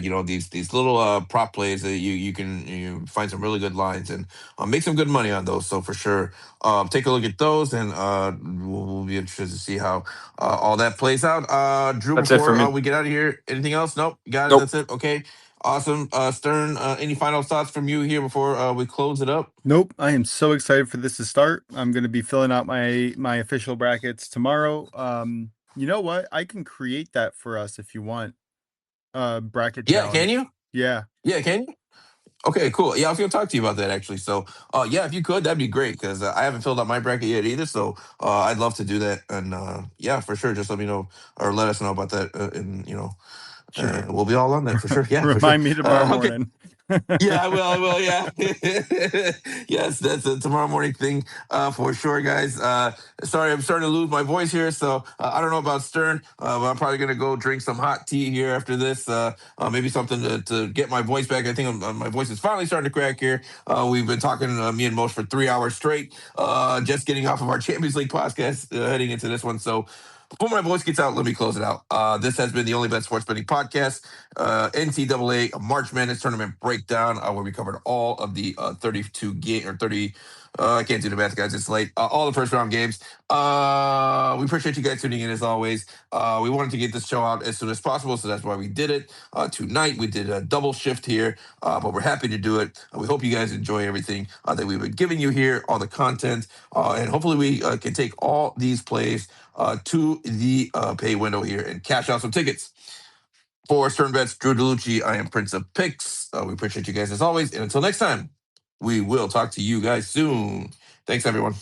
you know these little prop plays that you find some really good lines and make some good money on those. So for sure, take a look at those, and we'll be interested to see how all that plays out. Drew, That's it for before me. we get out of here, anything else? Nope, you got it. Nope. That's it. Okay, awesome. Stern, any final thoughts from you here before we close it up? Nope. I am so excited for this to start. I'm going to be filling out my official brackets tomorrow. You know what? I can create that for us if you want. Bracket Yeah, can challenge. you? Yeah. Yeah, can you? Okay, cool. Yeah, I was gonna talk to you about that actually. So, yeah, if you could, that'd be great because I haven't filled out my bracket yet either. So, I'd love to do that. And yeah, for sure, just let me know or let us know about that. And Sure. we'll be all on that for sure. Yeah, for sure. Remind me tomorrow Okay. morning. Yeah, I will. I will. Yeah. Yes, that's a tomorrow morning thing for sure, guys. Sorry, I'm starting to lose my voice here, so I don't know about Stern, but I'm probably gonna go drink some hot tea here after this. Maybe something to get my voice back. I think my voice is finally starting to crack here. We've been talking me and Mosh for 3 hours straight, just getting off of our Champions League podcast, heading into this one. So. Before my voice gets out, let me close it out. This has been the Only Bet Sports Betting Podcast, NCAA March Madness Tournament Breakdown, where we covered all of the 32 game or 30. I can't do the math, guys. It's late. All the first round games. We appreciate you guys tuning in as always. We wanted to get this show out as soon as possible, so that's why we did it tonight. We did a double shift here, but we're happy to do it. We hope you guys enjoy everything that we've been giving you here, all the content, and hopefully we can take all these plays to the pay window here and cash out some tickets. For SternBets, DrewDelucci, I am Prince of Picks. We appreciate you guys as always. And until next time, we will talk to you guys soon. Thanks, everyone.